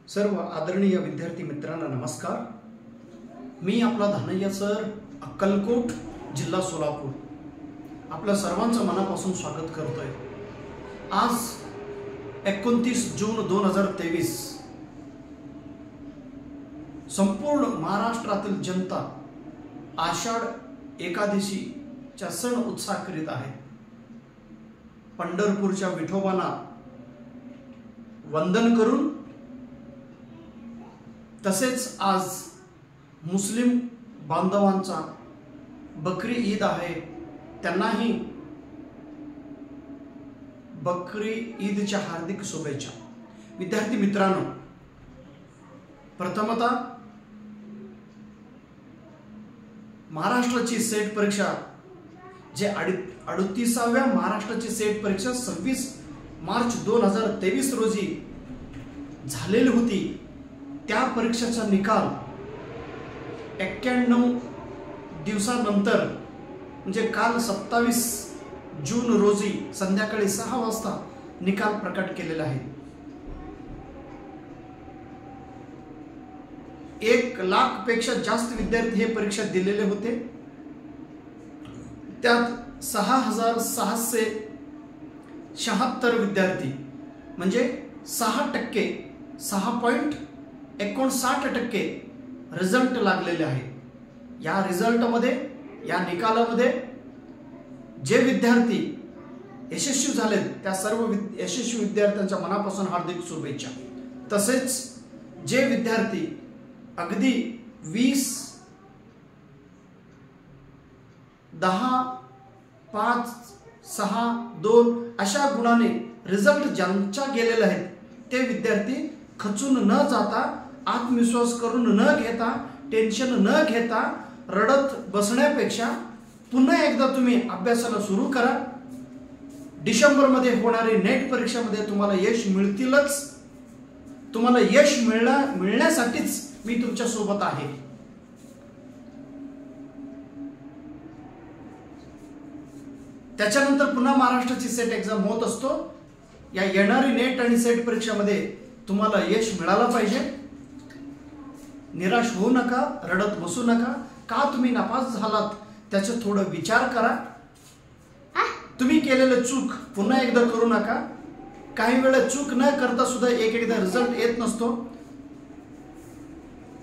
सर्व आदरणीय विद्यार्थी मित्रांना नमस्कार। मी आपला धनंजय सर, अक्कलकोट, जिल्हा सोलापूर, आपल्या सर्वांचं मनापासून स्वागत करतोय। आज 29 जून 2023 संपूर्ण महाराष्ट्रातील जनता आषाढ एकादशीचा सण उत्साह करीत आहे। पंढरपूरच्या विठोबांना वंदन करून तसेच आज मुस्लिम बांधवांचा बकरी ईद आहे, त्यांनाही बकरी ईदच्या हार्दिक शुभेच्छा। विद्यार्थी मित्रांनो, प्रथमतः महाराष्ट्राची सेट परीक्षा जे 38व्या महाराष्ट्राची सेट परीक्षा 26 मार्च 2023 रोजी झालेली होती, त्या परीक्षेचा निकाल 91 दिवसानंतर म्हणजे काल 27 जून रोजी संध्याकाळी 6 वाजता निकाल प्रकट केलेला आहे। 1 लाख पेक्षा जास्त विद्यार्थी हे परीक्षा दिलेले होते। त्यात 6676 विद्यार्थी म्हणजे 6% 6.59% रिझल्ट लागलेले आहे। या रिझल्टमध्ये, या निकालामध्ये जे विद्यार्थी यशस्वी झाले त्या सर्व यशस्वी विद्यार्थ्यांच्या मनापासून हार्दिक शुभेच्छा। तसेच जे विद्यार्थी अगदी 20, 10, 5, 6, 2 अशा गुणाने रिझल्ट ज्यांच्या गेलेले आहेत ते विद्यार्थी खचून न जाता, आत्मविश्वास करून न घेता, टेन्शन न घेता, रडत बसण्यापेक्षा पुन्हा एकदा तुम्ही अभ्यासाला सुरू करा। डिसेंबर मध्ये होणारी नेट परीक्षेमध्ये तुम्हाला यश मिळतीलच। तुम्हाला यश मिळण्यासाठीच मी तुमच्या सोबत आहे। त्याच्यानंतर पुन्हा महाराष्ट्राची सेट एक्झाम होत असतो। या येणारी नेट आणि सेट परीक्षेमध्ये तुम्हाला यश मिळाला पाहिजे। निराश होऊ नका, रडत बसू नका। का तुम्ही नापास झालात त्याचा थोडा विचार करा। तुम्ही केलेले चूक पुन्हा एकदा करू नका। काही वेळा चूक न करता सुद्धा एकदा रिझल्ट येत नसतो,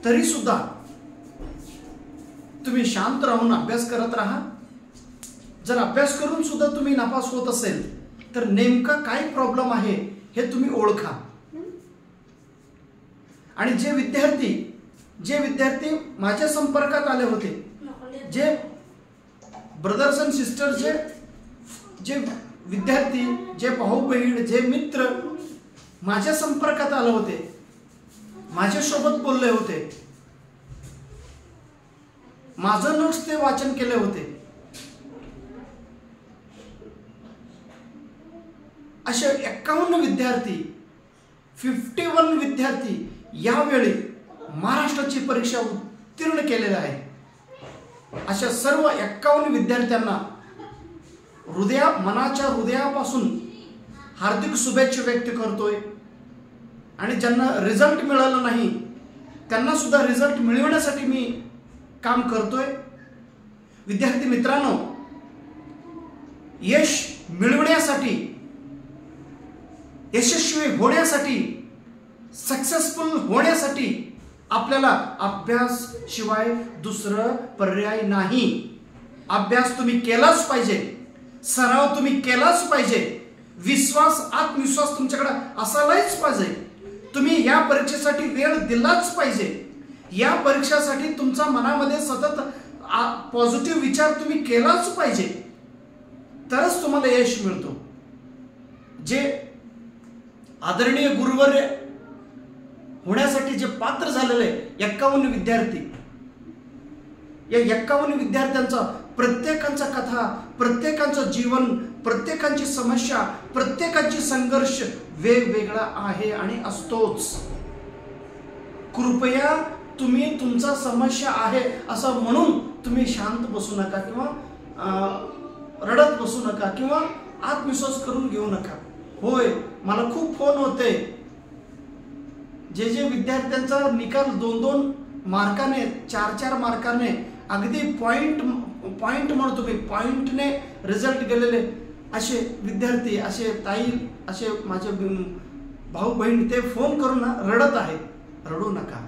तरी सुद्धा तुम्ही शांत राहून अभ्यास करत राहा। जर अभ्यास करून सुद्धा तुम्ही नापास होत असेल तर नेमका काय प्रॉब्लेम आहे हे तुम्ही ओळखा। आणि जे विद्यार्थी माझ्या संपर्कात आले होते, जे ब्रदर्स अँड सिस्टर्स, जे विद्यार्थी, जे भाऊ बहीण, जे मित्र माझ्या संपर्कात आले होते, माझ्यासोबत बोलले होते, माझं नोट्स ते वाचन केले होते, असे 51 विद्यार्थी, 51 विद्यार्थी यावेळी महाराष्ट्राची परीक्षा उत्तीर्ण केलेली आहे। अशा सर्व 51 विद्यार्थ्यांना मनाच्या हृदयापासून हार्दिक शुभेच्छा व्यक्त करतोय। आणि ज्यांना रिझल्ट मिळाला नाही त्यांना सुद्धा रिझल्ट मिळवण्यासाठी मी काम करतोय। विद्यार्थी मित्रांनो, यश मिळवण्यासाठी, यशस्वी होण्यासाठी, सक्सेसफुल होण्यासाठी आपल्याला अभ्यास शिवाय दुसरं पर्याय नाही। अभ्यास तुम्ही केलाच पाहिजे, सराव तुम्ही केलाच पाहिजे, विश्वास, आत्मविश्वास तुमच्याकडे असायलाच पाहिजे। तुम्ही या परीक्षेसाठी वेळ दिलाच पाहिजे। या परीक्षेसाठी तुमच्या मनामध्ये सतत पॉझिटिव्ह विचार तुम्ही केलाच पाहिजे, तरच तुम्हाला यश मिळतो। जे आदरणीय गुरुवर्य होण्यासाठी जे पात्र झालेले 51 विद्यार्थी, या 51 विद्यार्थ्यांचा प्रत्येकांचा कथा, प्रत्येकांचं जीवन, प्रत्येकांची समस्या, प्रत्येकाची संघर्ष वेगवेगळा आहे आणि असतोच। कृपया तुम्ही तुमचा समस्या आहे असं म्हणून तुम्ही शांत बसू नका किंवा रडत बसू नका किंवा आत्मविश्वास करून घेऊ नका। होय, मला खूप फोन होते, जे जे विद्यार्थ्यांचा निकाल 2-2 मार्काने 4-4 मार्काने अगदी पॉइंट म्हणतो मी पॉइंटने रिझल्ट गेलेले असे विद्यार्थी, असे ताई, असे माझे भाऊ बहीण ते फोन करून रडत आहेत. रडू नका.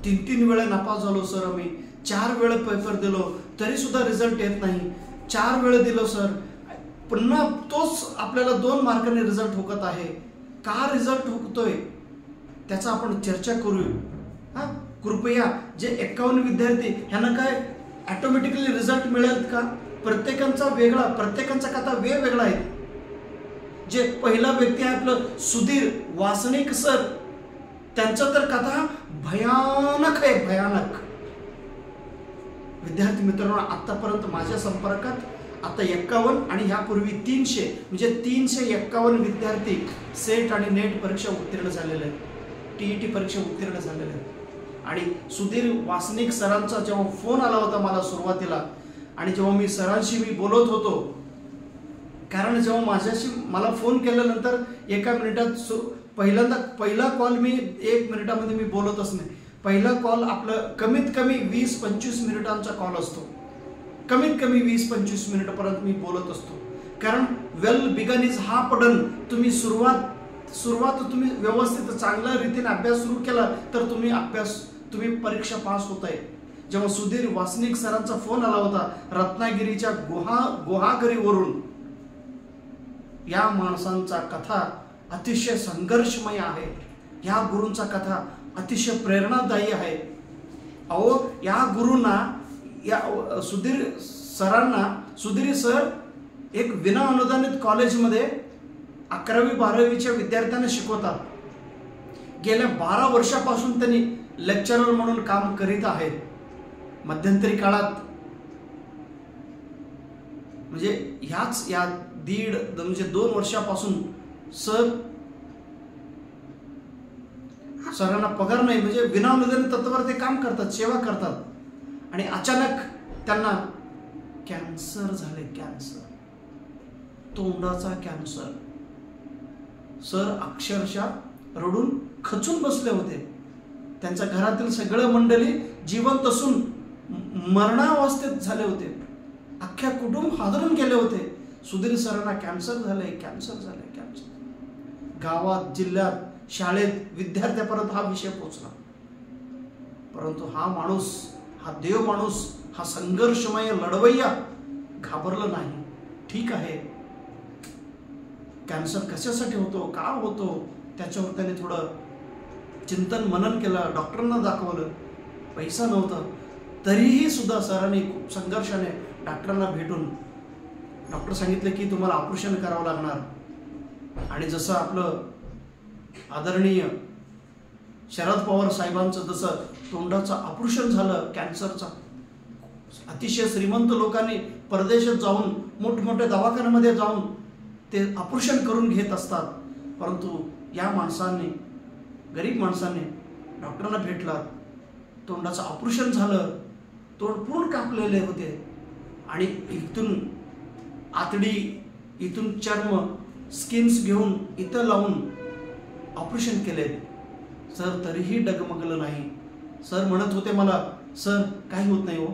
3-3 वेळा नापास झालो सर, आम्ही 4 वेळा पेपर दिलो तरी सुद्धा रिझल्ट येत नाही. 4 वेळा दिलो सर, पुन्हा तोच आपल्याला 2 मार्काने रिझल्ट हुकत आहे. का रिझल्ट हुकतोय त्याचा आपण चर्चा करूया. कृपया जे 51 विद्यार्थी ह्यांना काय ऑटोमॅटिकली रिझल्ट मिळेल का? प्रत्येकांचा वेगळा, प्रत्येकांचा कथा वेगवेगळा आहे. जे पहिला व्यक्ती आहे आपलं सुधीर वासनिक सर, त्यांचं तर कथा भयानक आहे, भयानक. विद्यार्थी मित्रांनो, आतापर्यंत माझ्या संपर्कात आता 51 आणि ह्यापूर्वी 300 म्हणजे 351 विद्यार्थी सेट आणि नेट परीक्षा उत्तीर्ण झालेले आहेत, TET परीक्षा उत्तीर्ण झालेले आहेत. आणि सुधीर वासनिक सरांचा जेव्हा फोन आला होता मला सुरुवातीला, आणि जेव्हा मी सरांशी मी बोलत होतो, कारण जेव्हा माझ्याशी मला फोन केल्यानंतर एका मिनिटात पहिला कॉल मी 1 मिनिटामध्ये मी बोलतच नाही. पहिला कॉल आपलं कमीत कमी 20-25 मिनिटांचा कॉल असतो, कमीत कमी 20-25 मिनिटापर्यंत मी बोलत असतो. कारण वेल बिगन इज हा पडन. तुम्ही सुरुवात तुम्ही व्यवस्थित चांगल्या रीतीने अभ्यास सुरू केला तर तुम्ही परीक्षा पास होताय. जेव्हा सुधीर वासनिक सरांचा फोन आला होता रत्नागिरीच्या गुहागरीवरून, या माणसांचा कथा अतिशय संघर्षमय आहे. या गुरूंचा कथा अतिशय प्रेरणादायी आहे. अहो, या गुरूंना, या सुधीर सर एक विना अनुदानित कॉलेजमध्ये 11वी-12वीच्या विद्यार्थ्यांना शिकवतात. गेल्या 12 वर्षापासून त्यांनी लेक्चरर म्हणून काम करीत आहेत. मध्यंतरी काळात म्हणजे या 2 वर्षापासून सरांना पगार नाही, म्हणजे विनाअनुदानित तत्त्वावर ते काम करतात, सेवा करतात. आणि अचानक त्यांना कॅन्सर झाले, कॅन्सर, तोंडाचा कॅन्सर. सर अक्षरशः रडून खचून बसले होते. त्यांच्या घरातील सगळं मंडळी जिवंत असून मरणावस्थेत झाले होते. अख्ख्या कुटुंब हादरून गेले होते. सुधीर सरांना कॅन्सर झाले, कॅन्सर झाले, कॅन्सर. गावात, जिल्ह्यात, शाळेत विद्यार्थ्यापर्यंत हा विषय पोचला. परंतु हा माणूस, हा देव माणूस, हा संघर्षमय लढवय्या घाबरला नाही. ठीक आहे, कॅन्सर कशासाठी होतो, का होतो, त्याच्यावर त्याने थोडं चिंतन मनन केलं. डॉक्टरांना दाखवलं, पैसा नव्हता. तरीही सुद्धा सरांनी खूप संघर्षाने डॉक्टरांना भेटून डॉक्टर सांगितले की तुम्हाला ऑपरेशन करावं लागणार. आणि जसं आपलं आदरणीय शरद पवार साहेबांचं जसं तोंडाचं ऑपरेशन झालं कॅन्सरचा, अतिशय श्रीमंत लोकांनी परदेशात जाऊन मोठमोठ्या दवाखान्यामध्ये जाऊन ते ऑपरेशन करून घेत असतात. परंतु या माणसांनी, गरीब माणसाने डॉक्टरांना भेटला, तोंडाचं ऑपरेशन झालं, तोंड पूर्ण कापलेले होते आणि इथून आतडी, इथून चर्म, स्किन्स घेऊन इथं लावून ऑपरेशन केले. सर तरीही डगमगलं नाही. सर म्हणत होते मला, सर काही होत नाही हो,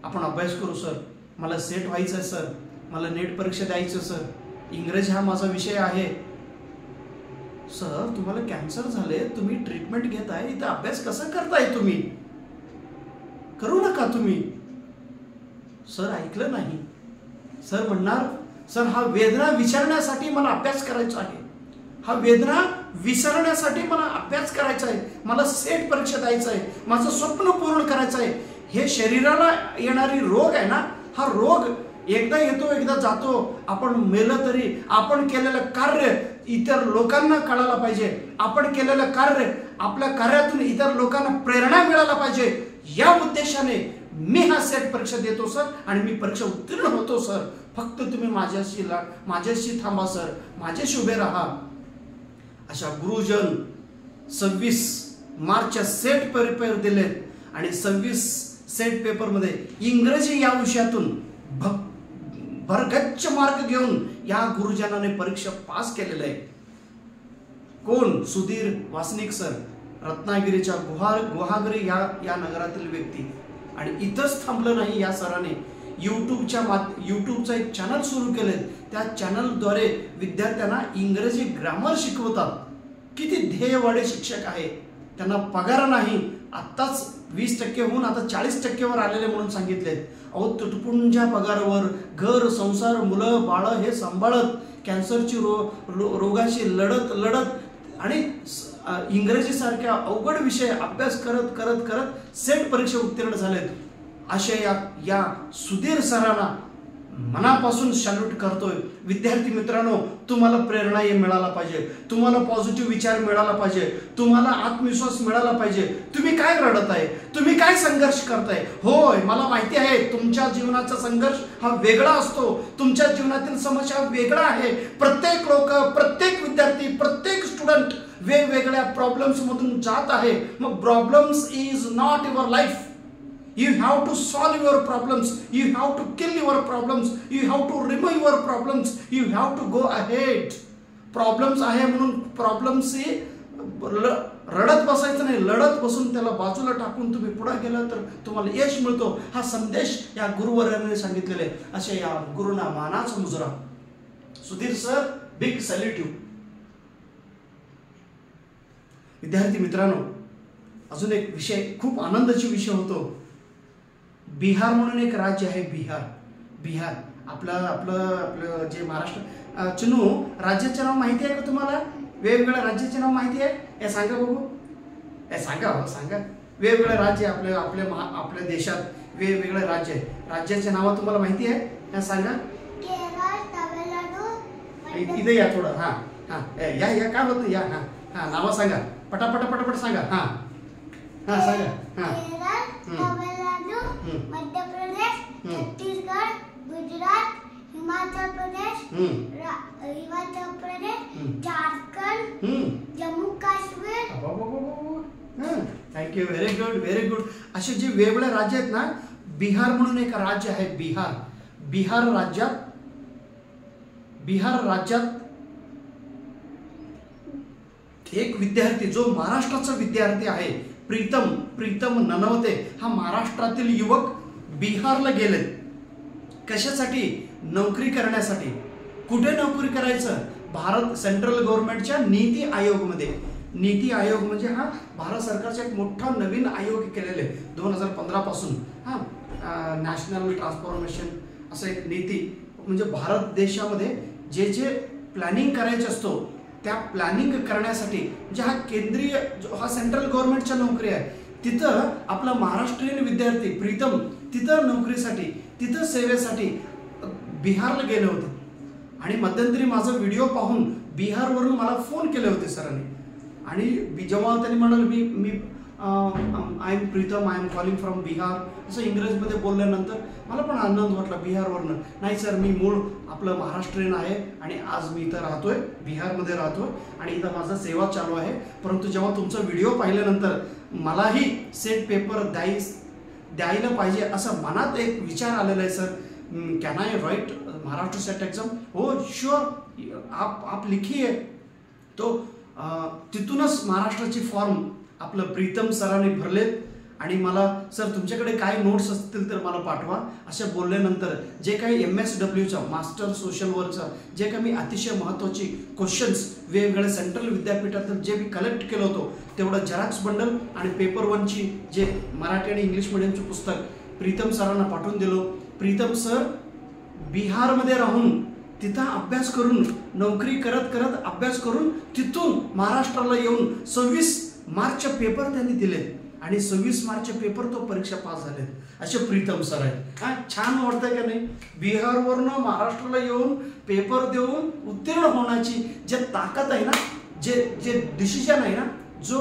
आपण अभ्यास करू सर, मला सेट व्हायचं आहे सर, मला नेट परीक्षा द्यायचं सर, इंग्रजी हा माझा विषय आहे. सर तुम्हाला कॅन्सर झाले, तुम्ही ट्रीटमेंट घेताय, इथं अभ्यास कसा करताय, तुम्ही करू नका तुम्ही. सर ऐकलं नाही. सर म्हणणार, सर हा वेदना विसरण्यासाठी मला अभ्यास करायचा आहे, हा वेदना विसरण्यासाठी मला अभ्यास करायचा आहे, मला सेट परीक्षा द्यायचं आहे, माझं स्वप्न पूर्ण करायचं आहे. हे शरीराला येणारी रोग आहे ना, हा रोग एकदा येतो एकदा जातो. आपण मेलं तरी आपण केलेलं कार्य इतर लोकांना कळायला पाहिजे, आपण केलेलं कार्य, आपल्या कार्यातून इतर लोकांना प्रेरणा मिळायला पाहिजे. या उद्देशाने मी हा सेट परीक्षा देतो सर आणि मी परीक्षा उत्तीर्ण होतो सर. फक्त तुम्ही माझ्याशी थांबा सर, माझ्याशी उभे राहा. अशा गुरुजन 26 मार्चच्या सेट पेपर दिलेत आणि 26 सेट पेपरमध्ये इंग्रजी या विषयातून भरगच्च मार्क घेऊन या गुरुजनाने परीक्षा पास केलेलं आहे. कोण? सुधीर वासनिक सर, रत्नागिरीच्या गुहागरी या नगरातील व्यक्ती. आणि इथंच थांबलं नाही या सराने, यूट्यूबचा एक चॅनल सुरू केले. त्या चॅनलद्वारे विद्यार्थ्यांना इंग्रजी ग्रामर शिकवतात. किती ध्येयवाडी शिक्षक आहे. त्यांना पगार नाही, आत्ताच 20% होऊन आता 40% आलेले म्हणून सांगितले. अहो, तुटपुंज्या पगारावर घर संसार मुलं बाळं हे सांभाळत कॅन्सरची रोगाशी लढत आणि इंग्रजीसारख्या अवघड विषय अभ्यास करत करत करत सेट परीक्षा उत्तीर्ण झालेत. अशा या सुधीर सरांना मनापासून सॅल्यूट करतोय. विद्यार्थी मित्रांनो, तुम्हाला प्रेरणा मिळाला पाहिजे, तुम्हाला पॉझिटिव्ह विचार मिळाला पाहिजे, तुम्हाला आत्मविश्वास मिळाला पाहिजे. तुम्ही काय रडत आहे? तुम्ही काय संघर्ष करताय? होय, मला माहिती आहे तुमच्या जीवनाचा संघर्ष हा वेगळा असतो, तुमच्या जीवनातील समस्या वेगळा आहे. प्रत्येक लोक, प्रत्येक विद्यार्थी, प्रत्येक स्टुडंट वेगवेगळ्या प्रॉब्लेम्स मधून जात आहे. मग problems is not your life. You have to solve your problems. You have to kill your problems. You have to remove your problems. You have to go ahead. Problems आहे म्हणून problems रडत बसायचं नाही, लढत बसून त्याला बाजूला टाकून तुम्ही पुढे गेला तर तुम्हाला यश मिळतो. हा संदेश या गुरुवर्याने सांगितलेले. अशा या गुरुना मानाचा मुजरा. Sudhir sir, big salute you. विद्यार्थी मित्रांनो, अजून एक विषय, खूप आनंदाचा विषय होतो. बिहार म्हणून एक राज्य आहे. बिहार आपलं जे महाराष्ट्र. चिनू, राज्याचे नाव माहिती आहे का तुम्हाला? वेगवेगळ्या राज्याचे नाव माहिती आहे? हे सांगा बघू. हे सांगा. वेगवेगळे राज्य आपल्या देशात वेगवेगळे राज्य आहे. राज्याचे नाव तुम्हाला माहिती आहे? हे सांगा. केरळ, तामिळनाडू. इथे या थोडं. या काय होतं? या नाव सांगा. पटापट सांगा. सांगा. Madhya Pradesh, Chhattisgarh, Gujarat, Himachal Pradesh, Jharkhand, Jammu Kashmir. Thank you. Very good. असे जे वेगवेगळे राज्य आहेत ना, बिहार म्हणून एक राज्य आहे. बिहार राज्यात एक विद्यार्थी, जो महाराष्ट्राचा विद्यार्थी आहे, प्रीतम ननवते, हा महाराष्ट्रातील युवक बिहारला गेलेत. कशासाठी? नोकरी करण्यासाठी. कुठे नोकरी करायचं? भारत सेंट्रल गव्हर्नमेंटच्या नीती आयोगमध्ये. नीती आयोग म्हणजे हा भारत सरकारचा एक मोठा नवीन आयोग केलेले 2015 पासून. नॅशनल ट्रान्सफॉर्मेशन असं एक नीती, म्हणजे भारत देशामध्ये जे प्लॅनिंग करायचं असतो त्या प्लॅनिंग करण्यासाठी, म्हणजे हा केंद्रीय, हा सेंट्रल गव्हर्नमेंटच्या नोकरी आहे. तिथं आपला महाराष्ट्रीयन विद्यार्थी प्रीतम तिथं नोकरीसाठी, तिथं सेवेसाठी बिहारला गेले होते. आणि मध्यंतरी माझा व्हिडिओ पाहून बिहारवरून मला फोन केले होते सरांनी. आणि जेव्हा त्यांनी म्हणाले मी I am Pritam, I am calling from Bihar, असं इंग्रजीमध्ये बोलल्यानंतर मला पण आनंद वाटला. बिहारवरनं नाही सर, मी मूळ आपलं महाराष्ट्रीयन आहे आणि आज मी इथं राहतोय, बिहारमध्ये राहतोय आणि इथं माझा सेवा चालू आहे. परंतु जेव्हा तुमचा व्हिडिओ पाहिल्यानंतर मलाही सेट पेपर द्यायला पाहिजे असं मनात एक विचार आलेला आहे. Sir, can I right Maharashtra set exam? हो श्योर, आप लिखिए. तो तिथूनच महाराष्ट्राची फॉर्म आपलं प्रीतम सरांनी भरलेत. आणि मला सर तुमच्याकडे काय नोट्स असतील तर मला पाठवा असे बोलल्यानंतर जे काही MSWचा मास्टर सोशल वर्कचा जे काही मी अतिशय महत्त्वाची क्वेश्चन्स वेगवेगळ्या सेंट्रल विद्यापीठातून जे मी कलेक्ट केलं होतं तेवढं झेरॉक्स बंडल आणि पेपर 1ची जे मराठी आणि इंग्लिश मीडियमचे पुस्तक प्रीतम सरांना पाठवून दिलो. प्रीतम सर बिहारमध्ये राहून तिथं अभ्यास करून, नोकरी करत करत अभ्यास करून तिथून महाराष्ट्राला येऊन 26 मार्चचे पेपर त्यांनी दिले आणि 26 मार्चचे पेपर तो परीक्षा पास झाले. असे प्रीतम सर आहेत. छान वाटतंय का नाही? बिहारवरनं महाराष्ट्राला येऊन पेपर देऊन उत्तीर्ण होण्याची जे ताकद आहे ना, जे डिसिजन आहे ना, जो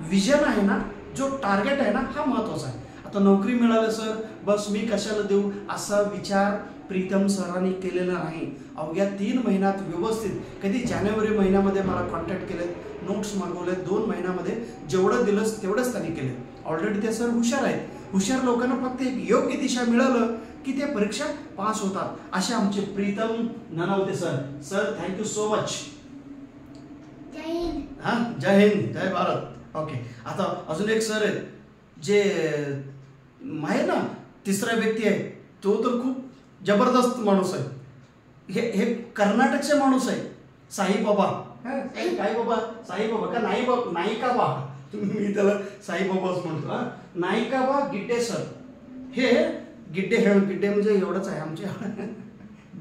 विजन आहे ना, जो टार्गेट आहे ना, हा महत्वाचा आहे. आता नोकरी मिळाली सर, बस मी कशाला देऊ असा विचार प्रीतम सरांनी केलेला नाही. अवघ्या 3 महिन्यात व्यवस्थित, कधी जानेवारी महिन्यामध्ये मला कॉन्टॅक्ट केले, नोट्स मागवले, 2 महिन्यामध्ये जेवढं दिलं तेवढंच त्यांनी केले. ऑलरेडी ते सर हुशार आहेत. हुशार लोकांना फक्त एक योग्य दिशा मिळालं की ते परीक्षा पास होतात. असे आमचे Pritam Nanavate sir. Sir thank you so much. जय हिंद. हां, जय हिंद, जय भारत. ओके, आता अजून एक सर आहेत जे आहे ना, तिसरा व्यक्ती आहे तो तर खूप जबरदस्त माणूस आहे. हे कर्नाटकचे माणूस आहे, साईबाबा. काय बाबा, साईबाबा का नाईकाबा, मी त्याला साईबाबाच म्हणतो. नाईकाबा गिड्डे सर. हे गिड्डे म्हणजे एवढंच आहे आमचे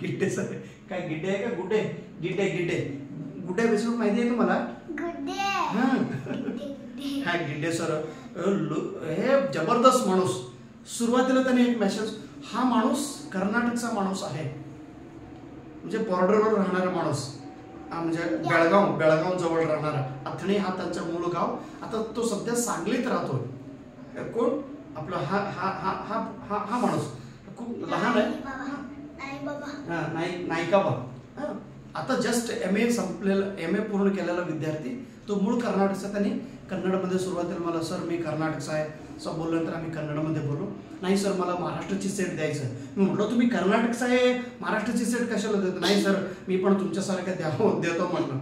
गिड्डे सर. काय गिड्डे आहे का गुड्डे? गुड्डे बेसिक माहिती आहे तुम्हाला? हा, गिड्डे सर हे जबरदस्त माणूस. सुरुवातीला त्याने एक मेसेज, हा माणूस कर्नाटकचा माणूस आहे, म्हणजे बॉर्डरवर राहणारा माणूस, म्हणजे बेळगाव जवळ राहणारा. अथणी हा त्यांचा मूळ गाव. आता तो सध्या सांगलीत राहतोय. कोण? आपला हा माणूस खूप लहान आहे. नाईकाबा. आता जस्ट MA पूर्ण केलेला विद्यार्थी. तो मूळ कर्नाटकचा. त्यांनी कन्नडमध्ये सुरुवातीला मला, सर मी कर्नाटकचा आहे असं बोलल्यानंतर आम्ही कन्नडमध्ये बोललो. नाही सर मला महाराष्ट्राची सेट द्यायचं. मी म्हटलं तुम्ही कर्नाटकचा आहे, महाराष्ट्राची सेट कशाला देतो? नाही सर मी पण तुमच्यासारखं देतो म्हटलं.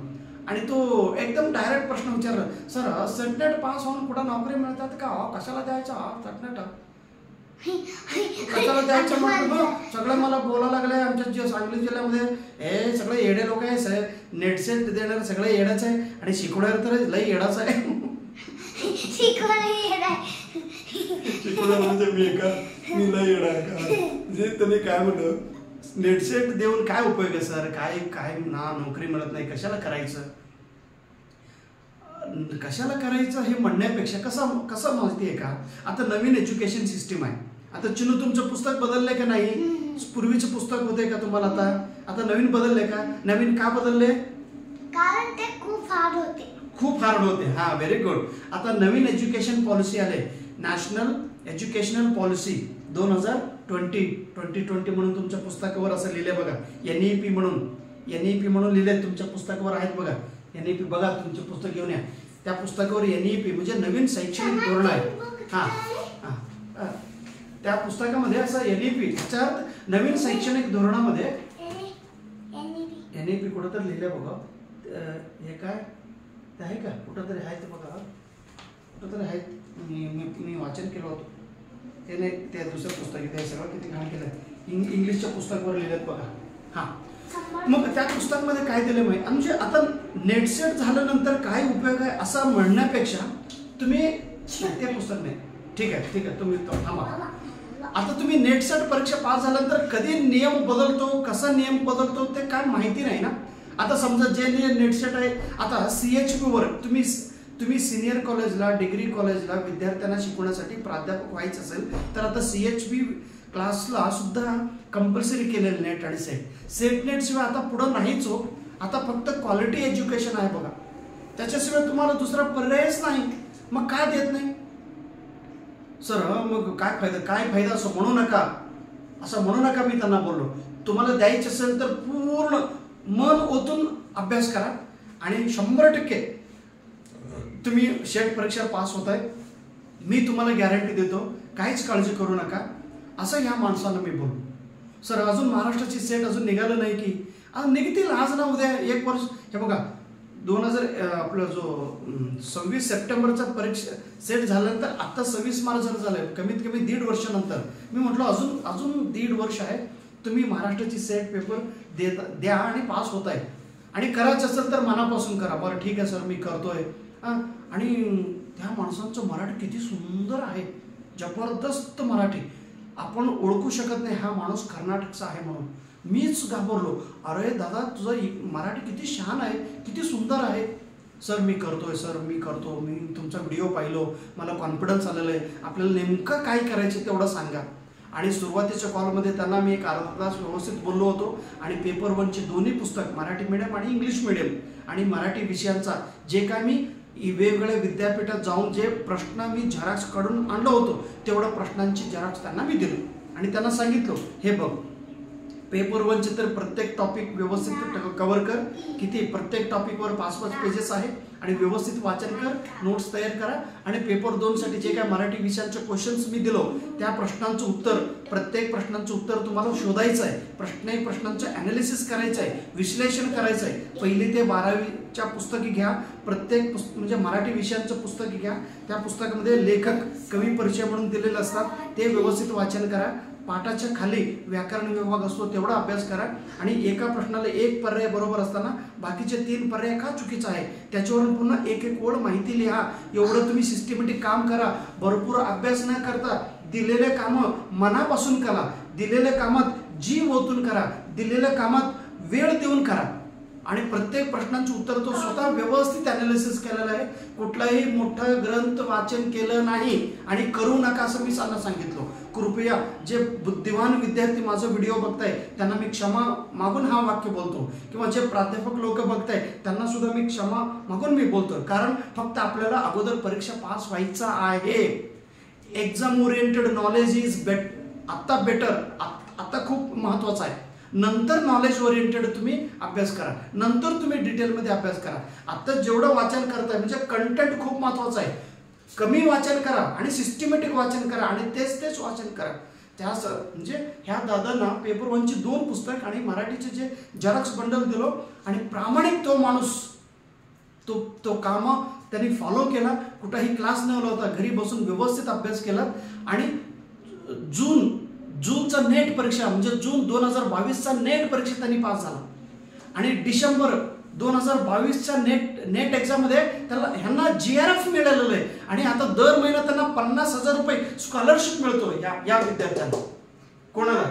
आणि तो एकदम डायरेक्ट प्रश्न विचारला, सर सेटनेट पास होऊन कुठं नोकरी मिळतात का? कशाला द्यायचं सेटनेट? कशाला द्यायचं म्हटलं. सगळं मला बोलायला लागलंय आमच्या सांगली जिल्ह्यामध्ये सगळे येडे लोक आहे, नेट सेट देणारे सगळे येडाच आहे आणि शिकवणारे तर लई येडाच आहे. शिकवणार म्हणजे मी लई येडा आहे का? म्हणजे त्यांनी काय म्हणलं, नेट सेट देऊन काय उपयोग आहे सर? काय ना नोकरी मिळत नाही, कशाला करायचं हे म्हणण्यापेक्षा कसं माहिती आहे का, आता नवीन एज्युकेशन सिस्टीम आहे. आता चिनू तुमचं पुस्तक बदललंय का नाही? पूर्वीचे पुस्तक होते का तुम्हाला? आता नवीन बदलले का? नवीन का बदलले? कारण ते खूप हार्ड होते. हा, व्हेरी गुड. आता नवीन एज्युकेशन पॉलिसी आले, नॅशनल एज्युकेशनल पॉलिसी 2020 म्हणून तुमच्या पुस्तकावर असं लिहिलंय बघा. NEP म्हणून लिहिलंय तुमच्या पुस्तकावर आहेत बघा. NEP बघा, तुमचे पुस्तक घेऊन या. त्या पुस्तकावर NEP म्हणजे नवीन शैक्षणिक धोरण आहे. त्या पुस्तकामध्ये असं NEP नवीन शैक्षणिक धोरणामध्ये NEP कुठं तर लिहिलंय बघा. हे काय ते आहे का? कुठं तरी आहे ते बघा, कुठं तरी आहे. मी वाचन केलं होतं ते. नाही, त्या दुसऱ्या पुस्तक ते सगळं किती घाण केलं. इंग्लिशच्या पुस्तकावर लिहिलेत बघा. हां, मग त्या पुस्तकामध्ये काय दिलं माहिती? म्हणजे आता नेटसेट झाल्यानंतर काय उपयोग आहे असं म्हणण्यापेक्षा तुम्ही ते पुस्तक नाही. ठीक आहे तुम्ही थांबा. आता तुम्ही नेटसेट परीक्षा पास झाल्यानंतर कधी नियम बदलतो, कसा नियम बदलतो ते काय माहिती नाही ना. आता समजा जे नेटसेट आहे, आता CHP वर तुम्ही सिनियर कॉलेजला, डिग्री कॉलेजला विद्यार्थ्यांना शिकवण्यासाठी प्राध्यापक व्हायचं असेल तर आता CHP क्लासला सुद्धा कंपल्सरी केलेलं नेट आणि सेट नेट शिवाय आता पुढं नाहीच हो. आता फक्त क्वालिटी एज्युकेशन आहे बघा, त्याच्याशिवाय तुम्हाला दुसरा पर्यायच नाही. मग का देत नाही सर? मग काय फायदा असं म्हणू नका. मी त्यांना बोललो, तुम्हाला द्यायचं असेल तर पूर्ण मन ओतून अभ्यास करा आणि 100% तुम्ही शेट परीक्षा पास होत आहे. मी तुम्हाला गॅरंटी देतो, काहीच काळजी करू नका असं ह्या माणसाला मी बोललो. सर अजून महाराष्ट्राची सेट अजून निघालं नाही की? निघतील आज ना उद्या. 1 वर्ष. हे बघा, 2000 आपला जो 26 सप्टेंबरचा परीक्षा सेट झाल्यानंतर आता 26 मार्च झालं, कमीत कमी 1.5 वर्षानंतर. मी म्हटलं अजून 1.5 वर्ष आहे, तुम्ही महाराष्ट्राची सेट पेपर द्या आणि पास होत आहे. आणि करायचं असेल तर मनापासून करा. बरं ठीक आहे सर मी करतोय. आणि त्या माणसांचं मराठी किती सुंदर आहे, जबरदस्त मराठी. आपण ओळखू शकत नाही हा माणूस कर्नाटकचा आहे म्हणून. मीच घाबरलो, अरे दादा तुझं मराठी किती छान आहे, किती सुंदर आहे. सर मी करतो. मी तुमचा व्हिडिओ पाहिलो, मला कॉन्फिडन्स आलेलं आहे. आपल्याला नेमकं काय करायचं तेवढं सांगा. आणि सुरुवातीच्या कॉलमध्ये त्यांना मी एक अर्धा तास व्यवस्थित बोललो होतो. आणि पेपर 1चे दोन्ही पुस्तक, मराठी मीडियम आणि इंग्लिश मीडियम आणि मराठी विषयांचा जे काय मी वेगवेगळ्या विद्यापीठात जाऊन जे प्रश्न मी झेरॉक्स काढून आणलो होतो तेवढ्या प्रश्नांची झेरॉक्स त्यांना मी दिलो. आणि त्यांना सांगितलं, हे बघ पेपर 1चे तर प्रत्येक टॉपिक व्यवस्थित कव्हर कर. किती प्रत्येक टॉपिकवर 5-5 पेजेस आहे आणि व्यवस्थित वाचन कर, नोट्स तयार करा. आणि पेपर 2 साठी जे काय मराठी विषयांचे क्वेश्चन्स मी दिलो त्या प्रश्नांचं उत्तर, प्रत्येक प्रश्नांचं उत्तर तुम्हाला शोधायचं आहे. प्रश्नांचं ॲनालिसिस करायचं आहे, विश्लेषण करायचं आहे. 1ली ते 12वीच्या पुस्तके घ्या, प्रत्येक म्हणजे मराठी विषयांचं पुस्तक घ्या. त्या पुस्तकामध्ये लेखक कवी परिचय म्हणून दिलेले असतात, ते व्यवस्थित वाचन करा. पाठाच्या खाली व्याकरण विभाग असतो तेवढा अभ्यास करा. आणि एका प्रश्नाला एक पर्याय बरोबर असताना बाकीचे 3 पर्याय का चुकीचा आहे त्याच्यावरून पुन्हा एक ओळ माहिती लिहा. एवढं तुम्ही सिस्टमॅटिक काम करा. भरपूर अभ्यास न करता दिलेले कामं मनापासून करा, दिलेल्या कामात जीव ओतून करा, दिलेल्या कामात वेळ देऊन करा. आणि प्रत्येक प्रश्नांचे उत्तर तो स्वतः व्यवस्थित ॲनालिसिस केलेला आहे. कुठलाही मोठं ग्रंथ वाचन केलं नाही आणि करू नका असं मी सांगितलं. कृपया जे बुद्धिवान विद्यार्थी माझा व्हिडिओ बघताय त्यांना मी क्षमा मागून हा वाक्य बोलतो, किंवा जे प्राध्यापक लोक बघताय त्यांना सुद्धा मी क्षमा मागून मी बोलतो. कारण फक्त आपल्याला अगोदर परीक्षा पास व्हायचा आहे. Exam oriented knowledge is better, आता खूप महत्वाचं आहे. नंतर नॉलेज ओरिएंटेड तुम्ही अभ्यास करा, नंतर तुम्ही डिटेलमध्ये अभ्यास करा. आता जेवढं वाचन करताय म्हणजे कंटेंट खूप महत्वाचं आहे. कमी वाचन करा आणि सिस्टमॅटिक वाचन करा आणि तेच वाचन करा. म्हणजे ह्या दादांना पेपर 1ची 2 पुस्तक आणि मराठीचे जे झेरॉक्स बंडल दिलो आणि प्रामाणिक तो माणूस तो काम त्यांनी फॉलो केला. कुठेही क्लास न लावता घरी बसून व्यवस्थित अभ्यास केला. आणि जूनचा नेट परीक्षा म्हणजे जून 2022चा नेट परीक्षा त्यांनी पास झाला. आणि डिसेंबर 2022च्या नेट एक्झाम मध्ये ह्यांना GRF मिळालेलं आहे. आणि आता दर महिना त्यांना 50,000 रुपये स्कॉलरशिप मिळतो या विद्यार्थ्यांना. कोणाला?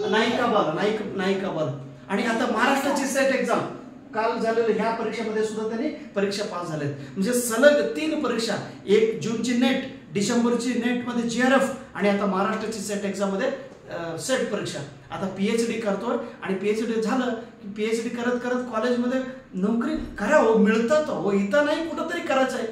नायिका बाल. आणि आता महाराष्ट्राची सेट एक्झाम काल झालेलं ह्या परीक्षेमध्ये सुद्धा त्यांनी परीक्षा पास झालेत. म्हणजे सलग 3 परीक्षा, एक जूनची नेट, डिसेंबरची नेटमध्ये GRF आणि आता महाराष्ट्राची सेट एक्झाम मध्ये सेट परीक्षा. आता PhD करतोय आणि PhD झालं की PhD करत करत कॉलेजमध्ये नोकरी करा हो, मिळतात हो. इथं नाही कुठंतरी करायचं आहे.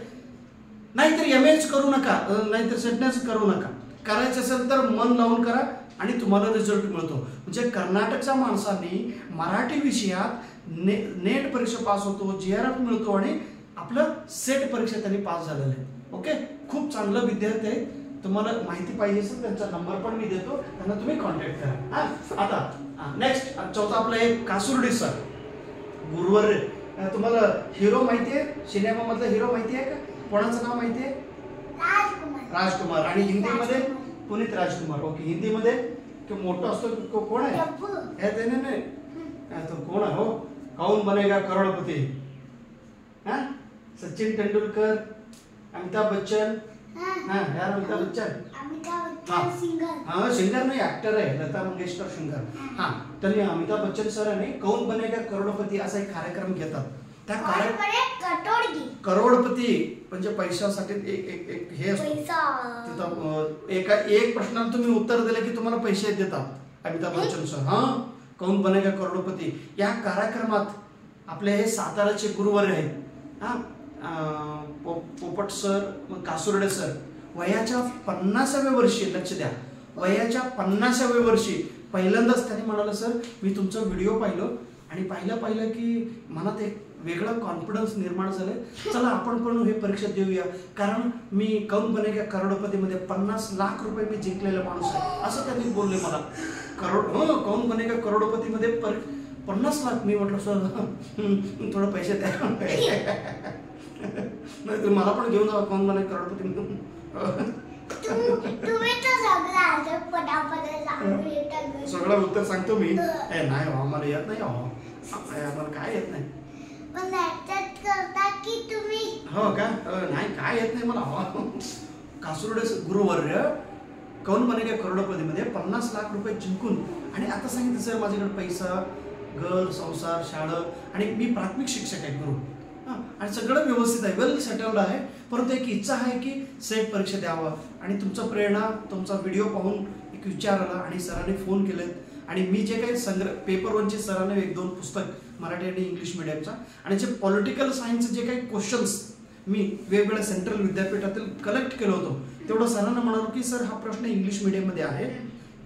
नाहीतर MH करू नका, नाहीतर सेटनेस करू नका. करायचं असेल तर मन लावून करा आणि तुम्हाला रिझल्ट मिळतो. म्हणजे कर्नाटकच्या माणसांनी मराठी विषयात नेट परीक्षा पास होतो, GRF मिळतो आणि आपलं सेट परीक्षा त्यांनी पास झालेलं आहे. ओके, खूप चांगलं विद्यार्थी आहे. तुम्हाला माहिती पाहिजे असेल त्यांचा नंबर पण मी देतो, त्यांना तुम्ही कॉन्टॅक्ट करा. आता नेक्स्ट चौथा आपला एक कासुर्डे सर, गुरुवर. तुम्हाला हिरो माहिती आहे? सिनेमा मधला हिरो माहिती आहे का? कोणाचं नाव माहिती आहे? राजकुमार. आणि हिंदीमध्ये पुनीत राजकुमार. ओके, हिंदीमध्ये तो मोठा असतो कोण आहे? नाही तो कोण आहे हो? कौन बनेगा करोडपती? सचिन तेंडुलकर, अमिताभ बच्चन. यार अमिताभ बच्चन सिंगर नाही, ऍक्टर आहे. लता मंगेशकर सिंगर. त्यांनी अमिताभ बच्चन सरांनी कौन बनेगा करोडपती असा एक कार्यक्रम घेतात. त्या करोडपती म्हणजे पैशासाठी एक हे असतो. एक प्रश्नाला तुम्ही उत्तर दिलं की तुम्हाला पैसे देतात अमिताभ बच्चन सर. कौन बनेगा करोडपती या कार्यक्रमात आपले हे साताराचे गुरुवर आहेत पोपट सर, कासुर्डे सर. वयाच्या 50व्या वर्षी, लक्ष द्या, वयाच्या 50व्या वर्षी पहिल्यांदाच त्यांनी म्हणाले, सर मी तुमचा व्हिडिओ पाहिलं आणि पाहिलं की मनात एक वेगळा कॉन्फिडन्स निर्माण झालाय. चला आपण पण हे परीक्षा देऊया. कारण मी कौन बनेगा करोडपतीमध्ये 50 लाख रुपये मी जिंकलेला माणूस आहे असं त्यांनी बोलले मला. कौन बनेगा करोडपतीमध्ये 50 लाख. मी म्हटलं सर थोडं पैसे द्या. नाही मला पण घेऊन जावा कौन बनेगा करोडपती. सगळं उत्तर सांगतो मी. नाही आम्हाला येत नाही, आम्हाला काय येत नाही. हो का? नाही काय येत नाही मला. कासुर्डे गुरुवर्य कौन बनेगा करोडपतीमध्ये 50 लाख रुपये जिंकून आणि आता सांगितलं सर माझ्याकडे पैसा, घर, संसार, शाळा आणि मी प्राथमिक शिक्षक आहे गुरु आणि सगळं व्यवस्थित आहे, वेल सेटल्ड आहे. परंतु एक इच्छा आहे की सेट परीक्षा द्यावा. आणि तुमचा प्रेरणा, तुमचा व्हिडिओ पाहून एक विचार आला आणि सरांनी फोन केलेत आणि मी जे काही पेपर 1चे सरांनी 1-2 पुस्तक मराठी आणि इंग्लिश मिडियमचा आणि जे पॉलिटिकल सायन्सचे जे काही क्वेश्चन्स मी वेगवेगळ्या सेंट्रल विद्यापीठातील कलेक्ट केलं होतं तेवढं सरांना म्हणालो की सर हा प्रश्न इंग्लिश मिडियममध्ये आहे,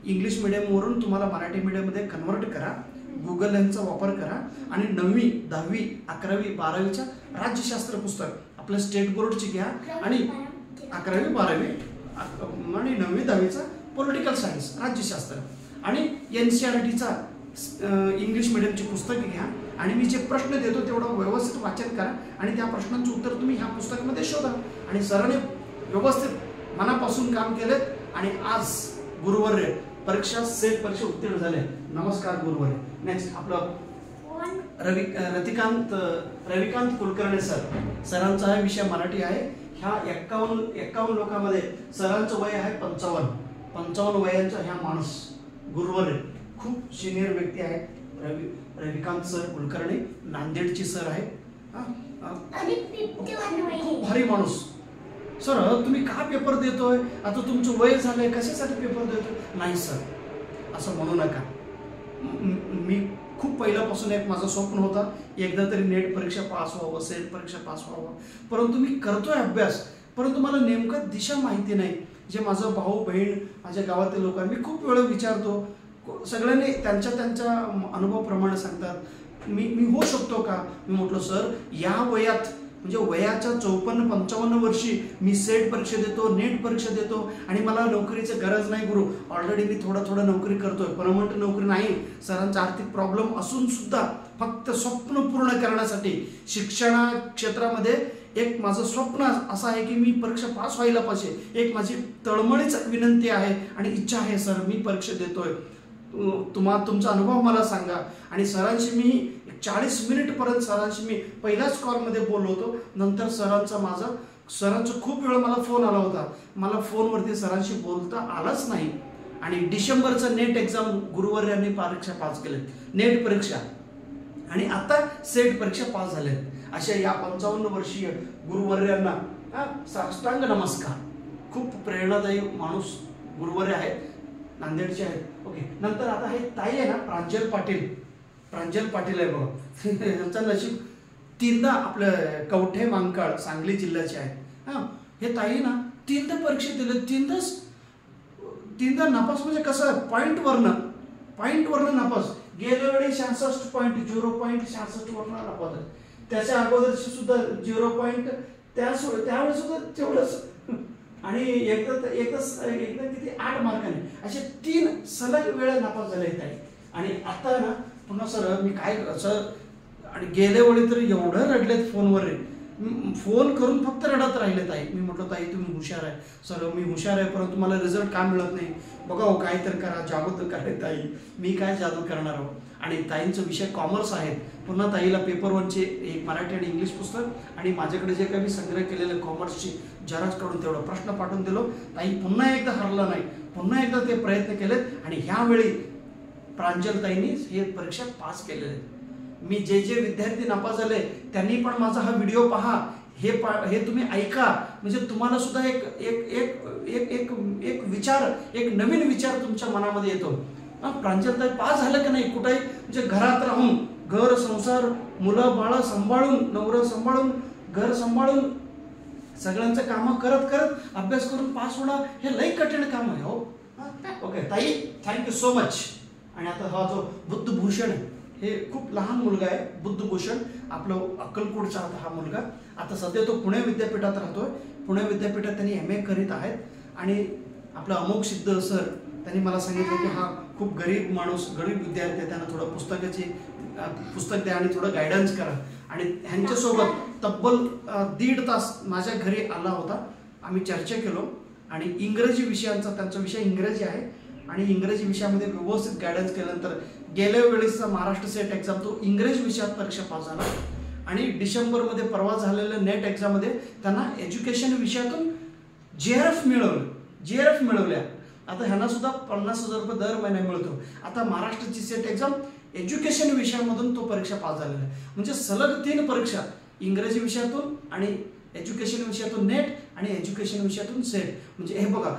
इंग्लिश मिडियमवरून तुम्हाला मराठी मिडियममध्ये कन्वर्ट करा, गुगल लेन्सचा वापर करा आणि 9वी 10वी 11वी 12वीच्या राज्यशास्त्र पुस्तक आपल्या स्टेट बोर्डची घ्या आणि 11वी 12वी आणि 9वी 10वीचा पॉलिटिकल सायन्स राज्यशास्त्र आणि NCERTचा इंग्लिश मिडियमची पुस्तके घ्या आणि मी जे प्रश्न देतो तेवढं व्यवस्थित वाचन करा आणि त्या प्रश्नांचं उत्तर तुम्ही ह्या पुस्तकामध्ये शोधा. आणि सरांनी व्यवस्थित मनापासून काम केलेत आणि आज गुरुवार परीक्षा सेट परीक्षा उत्तीर्ण झाले. नमस्कार गुरुवार. नेक्स्ट आपलं रविकांत कुलकर्णी सरांचा हा विषय मराठी आहे. ह्या 51 लोकांमध्ये सरांचं वय आहे 55 वयांचा ह्या माणूस गुरुवार खूप सिनियर व्यक्ती आहे. रविकांत सर कुलकर्णी नांदेडची सर आहे. खूप भारी माणूस. सर तुम्ही का पेपर देतोय, आता तुमचं वय झालंय कशासाठी पेपर देतोय? नाही सर असं म्हणू नका. मी खूप पहिल्यापासून एक माझं स्वप्न होता एकदा तरी नेट परीक्षा पास व्हावं, सेट परीक्षा पास व्हावं. परंतु मी करतोय अभ्यास, परंतु मला नेमकं दिशा माहिती नाही. जे माझं भाऊ बहीण माझ्या गावातील लोक मी खूप वेळा विचारतो, सगळ्यांनी त्यांच्या अनुभवाप्रमाणे सांगतात मी होऊ शकतो का? मी म्हटलं सर या वयात म्हणजे वयाच्या 54-55 वर्षी मी सेट परीक्षा देतो, नेट परीक्षा देतो आणि मला नोकरीची गरज नाही गुरु. ऑलरेडी मी थोडं नोकरी करतोय, परमनंट नोकरी नाही. सरांचा आर्थिक प्रॉब्लेम असून सुद्धा फक्त स्वप्न पूर्ण करण्यासाठी शिक्षणा क्षेत्रामध्ये एक माझं स्वप्न असं आहे की मी परीक्षा पास व्हायला पाहिजे. एक माझी तळमळीच विनंती आहे आणि इच्छा आहे सर मी परीक्षा देतोय, तुमचा अनुभव मला सांगा. आणि सरांशी मी 40 मिनिट पर्यंत सरांशी मी पहिल्याच कॉलमध्ये बोललो होतो. नंतर सरांचा खूप वेळ मला फोन आला होता, मला फोनवरती सरांशी बोलता आलाच नाही. आणि डिसेंबरचा नेट एक्झाम गुरुवार यांनी परीक्षा पास केले, नेट परीक्षा आणि आता सेट परीक्षा पास झाले. अशा या 55 वर्षीय गुरुवर्यांना साष्टांग नमस्कार. खूप प्रेरणादायी माणूस गुरुवर्य आहेत, नांदेडचे आहेत. ओके, नंतर आता हे ताई आहे ना प्रांजल पाटील आहे बघा. त्यांचं नशीब 3दा आपलं कवठे मांकाळ सांगली जिल्ह्याचे आहेत. हे ताई ना 3दा परीक्षा दिले, 3दा नापास. म्हणजे कसं पॉईंटवरनं नापास. गेल्या वेळी 0.66 वरनं नापास. त्याच्या अगोदरची सुद्धा 0. त्यावेळेस सुद्धा तेवढंच. आणि एकदा किती 8 मार्काने असे 3 सलग वेळा नापास झाले ताई. आणि आता ना पुन्हा सर मी काय सर, आणि गेल्या वेळी तर एवढं रडलेत फोनवर, फोन करून फक्त रडत राहिले ताई. मी म्हटलं ताई तुम्ही हुशार आहे. सर मी हुशार आहे परंतु मला रिझल्ट का मिळत नाही, बघा हो काय तर करा, जादू तर करा ताई. मी काय जादू करणार आहो. आणि ताईंचा विषय कॉमर्स आहे. पुन्हा ताईला पेपर 1चे एक मराठी आणि इंग्लिश पुस्तक आणि माझ्याकडे जे काही संग्रह केलेले कॉमर्सची झेरॉक्स काढून तेवढा प्रश्न पाठवून दिलो. ताई पुन्हा एकदा हरला नाही, पुन्हा एकदा ते प्रयत्न केलेत आणि ह्यावेळी प्रांजलताईंनी हे परीक्षा पास केलेले. मी जे विद्यार्थी नापास झाले त्यांनी पण माझा हा व्हिडिओ पहा, हे तुम्ही ऐका, म्हणजे तुम्हाला सुद्धा एक विचार, एक नवीन विचार तुमच्या मनामध्ये येतो. प्रांजलताई पास झालं की नाही कुठेही, म्हणजे घरात राहून घर संसार मुलं बाळं सांभाळून, नवरा सांभाळून, घर सांभाळून सगळ्यांचं कामं करत अभ्यास करून पास होणं हे लई कठीण काम आहे हो. ओके ताई, थँक्यू सो मच. आणि आता हा जो बुद्धभूषण हे खूप लहान मुलगा आहे, बुद्धभूषण आपलं अक्कलकोटचा हा मुलगा. आता सध्या तो पुणे विद्यापीठात राहतोय. पुणे विद्यापीठात त्यांनी MA करीत आहेत. आणि आपलं अमोघ सिद्ध सर त्यांनी मला सांगितलं की हा खूप गरीब माणूस, गरीब विद्यार्थी आहे, त्यांना थोडं पुस्तक द्या आणि थोडं गायडन्स करा. आणि ह्यांच्यासोबत तब्बल 1.5 तास माझ्या घरी आला होता. आम्ही चर्चा केलो आणि इंग्रजी विषयांचा, त्यांचा विषय इंग्रजी आहे आणि इंग्रजी विषयामध्ये व्यवस्थित गायडन्स केल्यानंतर गेल्या वेळेसचा महाराष्ट्र सेट एक्झाम तो इंग्रजी विषयात परीक्षा पास झाला. आणि डिसेंबरमध्ये परवा झालेल्या नेट एक्झाममध्ये त्यांना एज्युकेशन विषयातून JRF मिळवल्या. आता ह्यांना सुद्धा 50,000 रुपये दर महिना मिळतो. आता महाराष्ट्राची सेट एक्झाम एज्युकेशन विषयामधून तो परीक्षा पास झालेला आहे. म्हणजे सलग 3 परीक्षा, इंग्रजी विषयातून आणि एज्युकेशन विषयातून नेट आणि एज्युकेशन विषयातून सेट. म्हणजे हे बघा,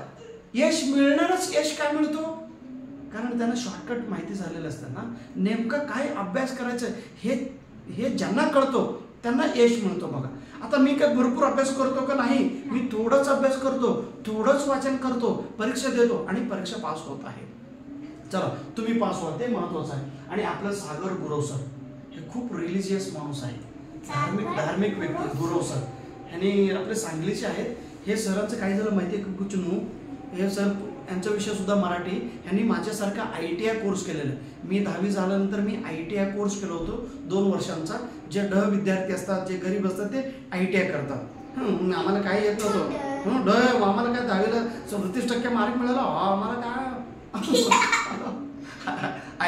यश मिळणारच. यश काय मिळतो, कारण त्यांना शॉर्टकट माहिती झालेलं असतं ना, नेमकं काय अभ्यास करायचं हे ज्यांना कळतो त्यांना यश मिळतो. बघा आता मी काय भरपूर अभ्यास करतो का नाही, मी थोडंच अभ्यास करतो, थोडंच वाचन करतो, परीक्षा देतो आणि परीक्षा पास होत आहे. चला तुम्ही पास व्हा, ते महत्वाचं आहे. आणि आपलं सागर गुरव सर हे खूप रिलिजियस माणूस आहे, धार्मिक व्यक्ती गुरव सर. आणि आपले सांगलीचे आहेत. हे सरांचं काय झालं माहिती आहे का कुचनू, हे सर यांचा विषय सुद्धा मराठी. यांनी माझ्यासारखा ITI कोर्स केलेला आहे. मी 10वी झाल्यानंतर मी ITI कोर्स केलो होतो 2 वर्षांचा. जे विद्यार्थी असतात, जे गरीब असतात ते ITI करतात. आम्हाला काय येत नव्हतं. आम्हाला काय 10वीला 37% मार्क मिळाला. आम्हाला काय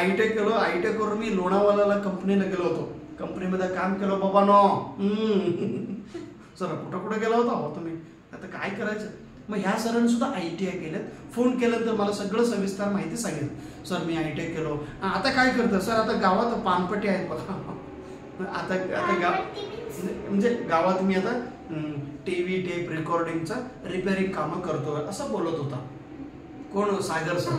ITI केलो. ITI करून मी लोणावाला कंपनीला गेलो होतो. कंपनीमध्ये काम केलं बाबांनो. सर कुठं गेला होता हो तुम्ही, आता काय करायचं. मग ह्या सरांनी सुद्धा ITI केलं. फोन केल्यानंतर मला सगळं सविस्तर माहिती सांगितलं. सर मी ITI केलो. आता काय करतं सर, आता गावात पानपट्टी आहेत बघा. आता गाव म्हणजे गावात मी आता TV टेप रेकॉर्डिंगचा रिपेअरिंग कामं करतो असं बोलत होता. कोण, सागर सर.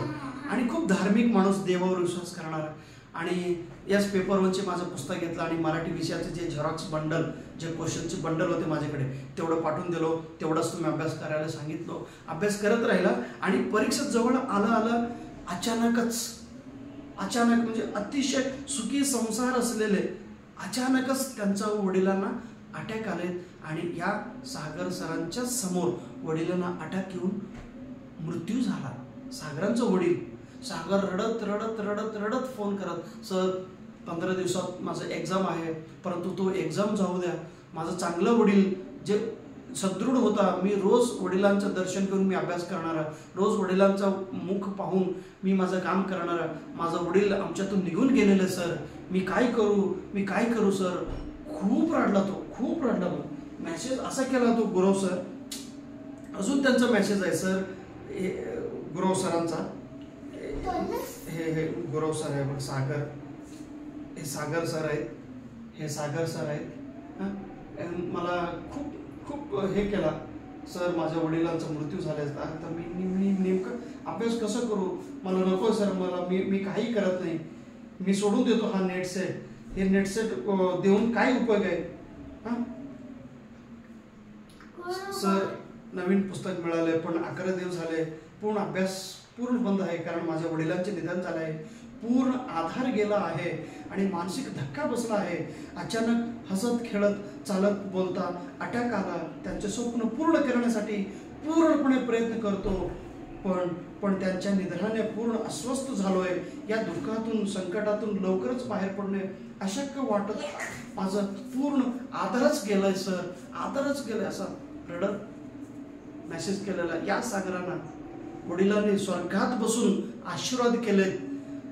आणि खूप धार्मिक माणूस, देवावर विश्वास करणारा. आणि याच पेपरवरचे माझं पुस्तक घेतलं आणि मराठी विषयाचे जे झेरॉक्स बंडल, जे क्वेश्चनचे बंडल होते माझ्याकडे, तेवढं पाठवून दिलो. तेवढंच तुम्ही अभ्यास करायला सांगितलं. अभ्यास करत राहिला. आणि परीक्षेत जवळ आलं अचानक म्हणजे अतिशय सुखी संसार असलेले अचानकच त्यांच्या वडिलांना अटॅक आले. आणि या सागर सरांच्या समोर वडिलांना अटॅक येऊन मृत्यू झाला. सागरांचं वडील. सागर रडत फोन करत, सर 15 दिवसात माझं एक्झाम आहे, परंतु तो एक्झाम जाऊ द्या. माझं चांगलं वडील जे सदृढ होता, मी रोज वडिलांचं दर्शन करून मी अभ्यास करणारा, रोज वडिलांचा मुख पाहून मी माझं काम करणारा. माझं वडील आमच्यातून निघून गेलेलं सर. मी काय करू सर. खूप रडला तो. मेसेज असा केला तो गुरव सर. अजून त्यांचा मेसेज आहे सर, गुरव सरांचा. हे गुरव सर आहे बघ, सागर. हे सागर सर आहेत. मला खूप हे केला सर, माझ्या वडिलांचा मृत्यू झाला. आता मी नेमकं अभ्यास कसं करू. मला नको सर, मी काही करत नाही. मी सोडून देतो हा नेट सेट. हे नेट सेट देऊन काय उपयोग आहे. सर नवीन पुस्तक मिळाले, पण 11 दिवस झाले. पूर्ण अभ्यास पूर्ण बंद आहे, कारण माझ्या वडिलांचे निधन झाले आहे. पूर्ण आधार गेला आहे आणि मानसिक धक्का बसला आहे. अचानक हसत खेळत चालत बोलता अटॅक आला. त्यांचे स्वप्न पूर्ण करण्यासाठी पूर्णपणे प्रयत्न करतो, पण त्यांच्या निधनाने पूर्ण अस्वस्थ झालोय. या दुःखातून, संकटातून लवकरच बाहेर पडणे अशक्य वाटत. माझं पूर्ण आधारच गेलाय सर, आधारच गेलाय असा रडत मेसेज केलेला. या सागरांना वडिलांनी स्वर्गात बसून आशीर्वाद केलेत.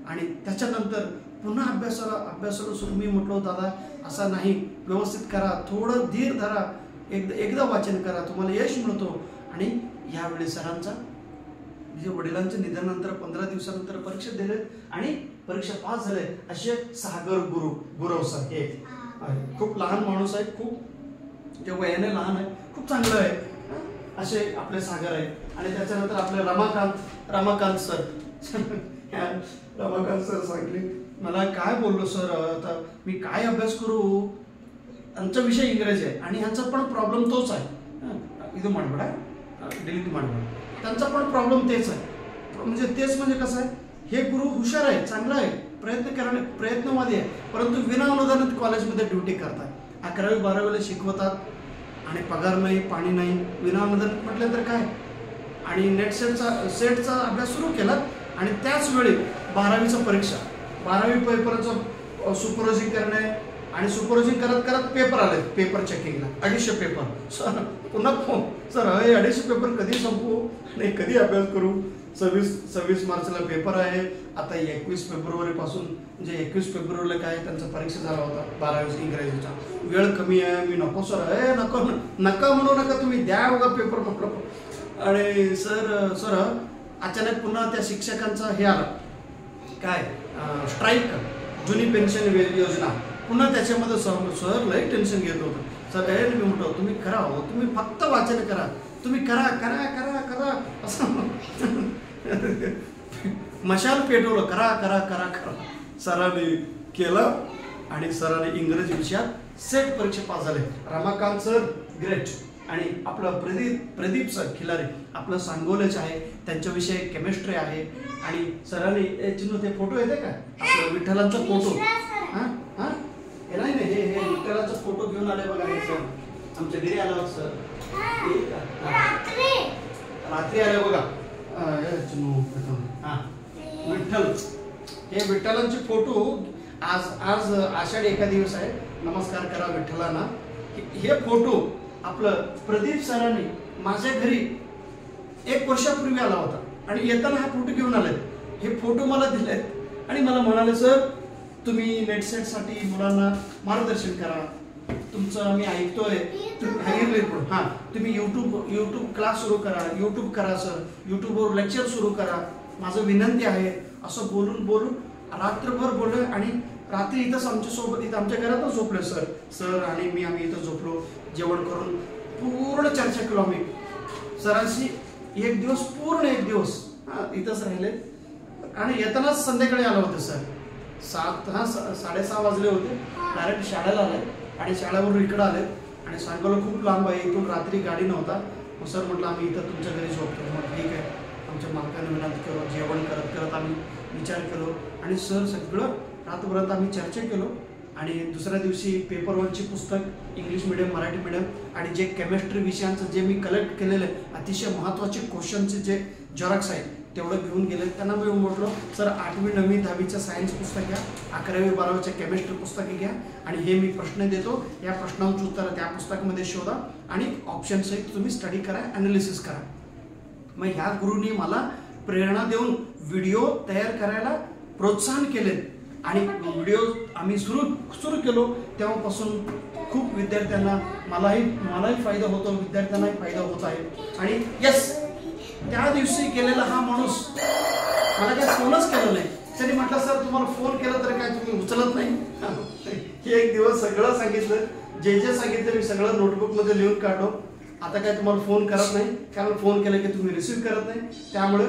आणि त्याच्यानंतर पुन्हा अभ्यासाला सुरू. मी म्हटलो दादा असा नाही, व्यवस्थित करा, थोडं धीर धरा, एकदा वाचन करा, तुम्हाला यश मिळतो. आणि यावेळी सरांचा म्हणजे वडिलांच्या निधनानंतर 15 दिवसानंतर परीक्षा दिले आणि परीक्षा पास झाले. असे सागर गुरव सर हे खूप लहान माणूस आहे, खूप जे वयाने लहान आहे, खूप चांगलं आहे. असे आपले सागर आहे. आणि त्याच्यानंतर आपले रमाकांत सर. रमाकांत सर सांगले मला काय बोललो सर, आता मी काय अभ्यास करू. आमचा विषय इंग्रजी आहे आणि ह्यांचा पण प्रॉब्लेम तोच आहे. इथं मांडवडा डिलीट मांडवडा, त्यांचा पण प्रॉब्लेम तेच आहे. म्हणजे कसं आहे, हे गुरु हुशार आहे, चांगला आहे, प्रयत्नवादी आहे, परंतु विनाअनुदानित कॉलेजमध्ये ड्युटी करतात. 11वी 12वीला शिकवतात आणि पगार नाही, पाणी नाही. विनाअनुदानित म्हटलं तर काय. आणि नेट सेटचा अभ्यास सुरू केला. आणि त्याच वेळी 12वीचं परीक्षा, 12वी पेपरचं सुपरवायझिंग करणे आणि सुपरवायझिंग करत पेपर आले. पेपर चेकिंगला 250 पेपर. सर पुन्हा फोन, सर 250 पेपर कधी संपवू आणि कधी अभ्यास करू. 26 मार्चला पेपर आहे. आता 21 फेब्रुवारीपासून म्हणजे 21 फेब्रुवारीला काय त्यांचा परीक्षा झाला होता 12वी इंग्रजीचा. वेळ कमी आहे, मी नको सर, नका म्हणू नका, तुम्ही द्या बघा पेपर म्हटलं. आणि सर अचानक पुन्हा त्या शिक्षकांचा हे आला काय, स्ट्राईक, जुनी पेन्शन योजना. पुन्हा त्याच्यामध्ये सर लई टेन्शन घेत होतं. सर मी म्हटलं तुम्ही करा हो, तुम्ही फक्त वाचन करा, तुम्ही करा करा करा करा असं मशाल पेटवलं, करा करा करा करा. सरांनी केलं आणि सरांनी इंग्रजी विषयात सेट परीक्षा पास झाले. Ramakant sir great. आणि आपलं प्रदीप सर खिलारे आपलं सांगोलेच आहे, त्यांच्याविषयी केमिस्ट्री आहे. आणि सरांनी चिन्ह ते फोटो येते का आपलं विठ्ठलांचा फोटो, हां हां हे नाही हे विठ्ठलाचा फोटो घेऊन आले बघा. हे सर आमच्या घरी आला होता सर, रात्री आले बघा. हां विठ्ठल, हे विठ्ठलांचे फोटो. आज आषाढी एकादशी आहे, नमस्कार करा विठ्ठलांना. हे फोटो आपलं प्रदीप सरांनी माझ्या घरी 1 वर्षापूर्वी आला होता आणि येताना हा फोटो घेऊन आले. हे फोटो मला दिलेत आणि मला म्हणाले सर तुम्ही नेटसेटसाठी मुलांना मार्गदर्शन करा, तुमचं आम्ही ऐकतोय तुम्ही यूट्यूब क्लास सुरू करा, यूट्यूब करा सर, यूट्यूबवर लेक्चर सुरू करा, माझं विनंती आहे. असं बोलून रात्रभर बोलले आणि रात्री इथंच आमच्यासोबत इथं आमच्या घरातच झोपले सर आणि आम्ही इथं झोपलो. जेवण करून पूर्ण चर्चा केलो आम्ही सरांशी. पूर्ण एक दिवस इथंच राहिले आणि येतानाच संध्याकाळी आलं होतं सर. 6:30 वाजले होते. डायरेक्ट शाळेला आले आणि शाळेवरून इकडं आले आणि सांगोला खूप लांब आहे इथून. रात्री गाडी नव्हता. मग सर म्हटलं आम्ही इथं तुमच्या घरी झोपतो. मग ठीक आहे, आमच्या मालकाने विनंती केलो. जेवण करत आम्ही विचार केलो आणि सर सगळं रात्रभरात आम्ही चर्चा केलो. आणि दुसऱ्या दिवशी पेपर 1ची पुस्तक इंग्लिश मिडियम मराठी मिडियम आणि जे केमिस्ट्री विषयांचं जे मी कलेक्ट केलेलं आहे अतिशय महत्त्वाचे क्वेश्चनचे जे झेरॉक्स आहे तेवढं घेऊन गेले. त्यांना मी म्हटलं सर 8वी 9वी 10वीचं सायन्स पुस्तक घ्या, 11वी 12वीच्या केमिस्ट्री पुस्तके घ्या आणि हे मी प्रश्न देतो, या प्रश्नांची उत्तरं त्या पुस्तकामध्ये शोधा आणि ऑप्शनसहित तुम्ही स्टडी करा, ॲनालिसिस करा. मग ह्या गुरुनी मला प्रेरणा देऊन व्हिडिओ तयार करायला प्रोत्साहन केले आणि व्हिडिओ आम्ही सुरू केलो. तेव्हापासून खूप विद्यार्थ्यांना मलाही फायदा होतो, विद्यार्थ्यांनाही फायदा होत आहे. आणि यस, त्या दिवशी केलेला हा माणूस मला काय फोनच केला नाही. त्यांनी म्हटलं सर तुम्हाला फोन केला तर काय तुम्ही उचलत नाही. हे एक दिवस सगळं सांगितलं, जे सांगितलं मी सगळं नोटबुकमध्ये लिहून काढलो. आता काय तुम्हाला फोन करत नाही, कारण फोन केला की तुम्ही रिसिव्ह करत नाही, त्यामुळे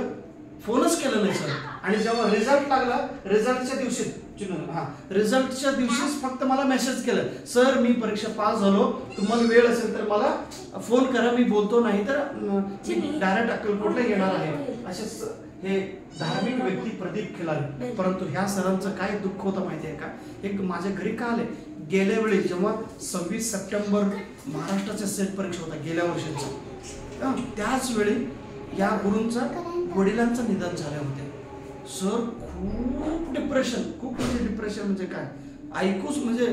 फोनच केलं नाही सर. आणि जेव्हा रिझल्ट लागला, रिझल्टच्या दिवशीच फक्त मला मेसेज केलं सर मी परीक्षा पास झालो, तुम्हाला वेळ असेल तर मला फोन करा, मी बोलतो, नाही तर डायरेक्ट अक्कलकोटला येणार आहे. असे हे धार्मिक व्यक्ती प्रदीप खिलारे. परंतु ह्या सरांचं काय दुःख होतं माहिती आहे का, एक माझ्या घरी का आले, गेल्या वेळी जेव्हा 26 सप्टेंबर महाराष्ट्राच्या सेट परीक्षा होता गेल्या वर्षीचा, त्याच वेळी या गुरूंचा वडिलांचं निधन झाले होते. सर खूप डिप्रेशन म्हणजे काय ऐकूच, म्हणजे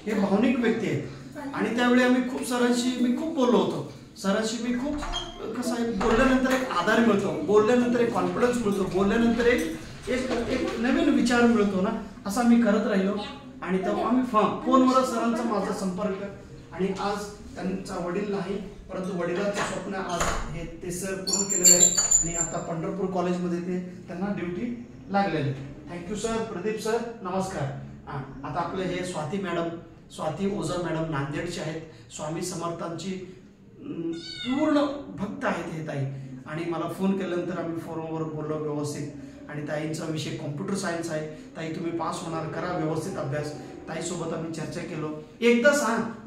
हे भावनिक व्यक्ती आहेत. आणि त्यावेळी आम्ही मी खूप बोललो होतो सरांशी. मी खूप कसं आहे, बोलल्यानंतर एक आधार मिळतो, बोलल्यानंतर एक कॉन्फिडन्स मिळतो, बोलल्यानंतर एक नवीन विचार मिळतो ना, असा मी करत राहिलो. आणि तेव्हा आम्ही फोनवर सरांचा माझा संपर्क. आणि आज त्यांचा वडील नाही, परंतु वडिलांचं स्वप्न आज हे ते सर पूर्ण केलेलं आहे आणि आता पंढरपूर कॉलेजमध्ये त्यांना ड्युटी लागलेली. थँक्यू सर, प्रदीप सर, नमस्कार. आता आपले हे स्वाती ओझा मॅडम नांदेडचे आहेत, स्वामी समर्थांची पूर्ण भक्त आहेत हे ताई. आणि मला फोन केल्यानंतर आम्ही फोनवर बोललो व्यवस्थित. आणि ताईंचा विषय कॉम्प्युटर सायन्स आहे, ताई तुम्ही पास होणार, करा व्यवस्थित अभ्यास. ताईसोबत आम्ही चर्चा केलो. एकदा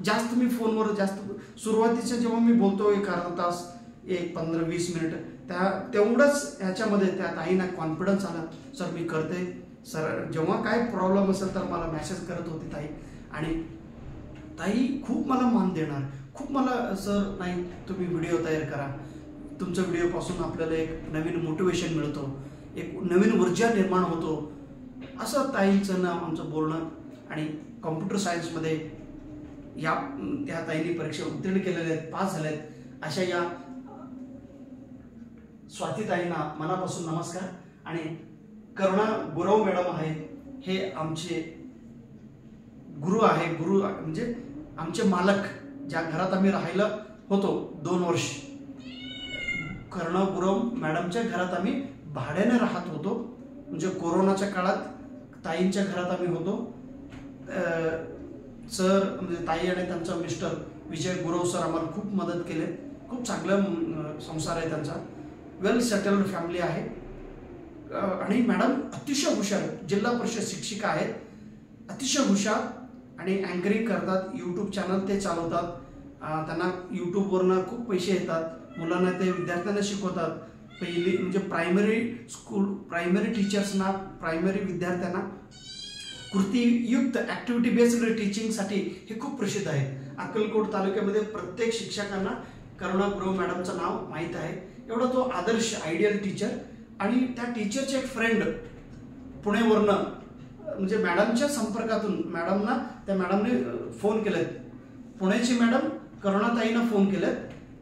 जास्त मी फोनवर सुरुवातीच्या जेव्हा मी बोलतो 1 अर्धा तास, 15-20 मिनिट, तेवढंच ह्याच्यामध्ये त्या ताईंना कॉन्फिडन्स आला, सर मी करते. सर जेव्हा काय प्रॉब्लेम असेल तर मला मेसेज करत होती ताई. आणि ताई खूप मला मान देणार, खूप मला सर नाही तुम्ही व्हिडिओ तयार करा, तुमच्या व्हिडिओपासून आपल्याला एक नवीन मोटिवेशन मिळतो, एक नवीन ऊर्जा निर्माण होतो, असं ताईंचं नाव आमचं बोलणं. आणि कॉम्प्युटर सायन्समध्ये त्या ताईंनी परीक्षा उत्तीर्ण केलेल्या आहेत, पास झाल्या आहेत. अशा या स्वाती ताईंना मनापासून नमस्कार. आणि करुणा गुरव मॅडम आहेत, हे आमचे गुरु आहे, गुरु म्हणजे आमचे मालक, ज्या घरात आम्ही राहायला होतो 2 वर्ष. करुणा गुरव मॅडमच्या घरात आम्ही भाड्याने राहत होतो, म्हणजे कोरोनाच्या काळात ताईंच्या घरात आम्ही होतो. सर म्हणजे ताई आणि त्यांचा मिस्टर विजय गुरव सर आम्हाला खूप मदत केले. खूप चांगला संसार आहे त्यांचा, वेल सेटल्ड फॅमिली आहे. आणि मॅडम अतिशय हुशार आहेत, जिल्हा परिषद शिक्षिका आहेत, अतिशय हुशार आणि अँकरिंग करतात, यूट्यूब चॅनल ते चालवतात. त्यांना यूट्यूबवरनं खूप पैसे येतात, मुलांना ते विद्यार्थ्यांना शिकवतात. पहिली म्हणजे प्रायमरी टीचर्सना, प्रायमरी विद्यार्थ्यांना कृतीयुक्त ॲक्टिव्हिटी बेस्ड टीचिंगसाठी हे खूप प्रसिद्ध आहे. अक्कलकोट तालुक्यामध्ये प्रत्येक शिक्षकांना करुणा गुरव मॅडमचं नाव माहीत आहे. एवढा तो आदर्श आयडियल टीचर. आणि त्या टीचरचे एक फ्रेंड पुण्यावरनं म्हणजे मॅडमच्या संपर्कातून त्या मॅडमने फोन केलेत. पुण्याची मॅडम करुणाताईंना फोन केलेत.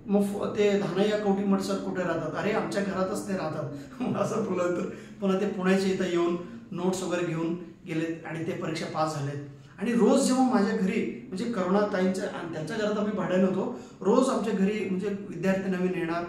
मग ते धानय्या कवठीमठ सर कुठे राहतात? अरे आमच्या घरातच ते राहतात असं बोलत. पुन्हा ते पुण्याचे इथं येऊन नोट्स वगैरे घेऊन गेलेत आणि ते परीक्षा पास झालेत. आणि रोज जेव्हा माझ्या घरी म्हणजे करुणाताईंच्या आणि त्यांच्या घरात आम्ही भाड्याने होतो, रोज आमच्या घरी म्हणजे विद्यार्थी नवीन येणार,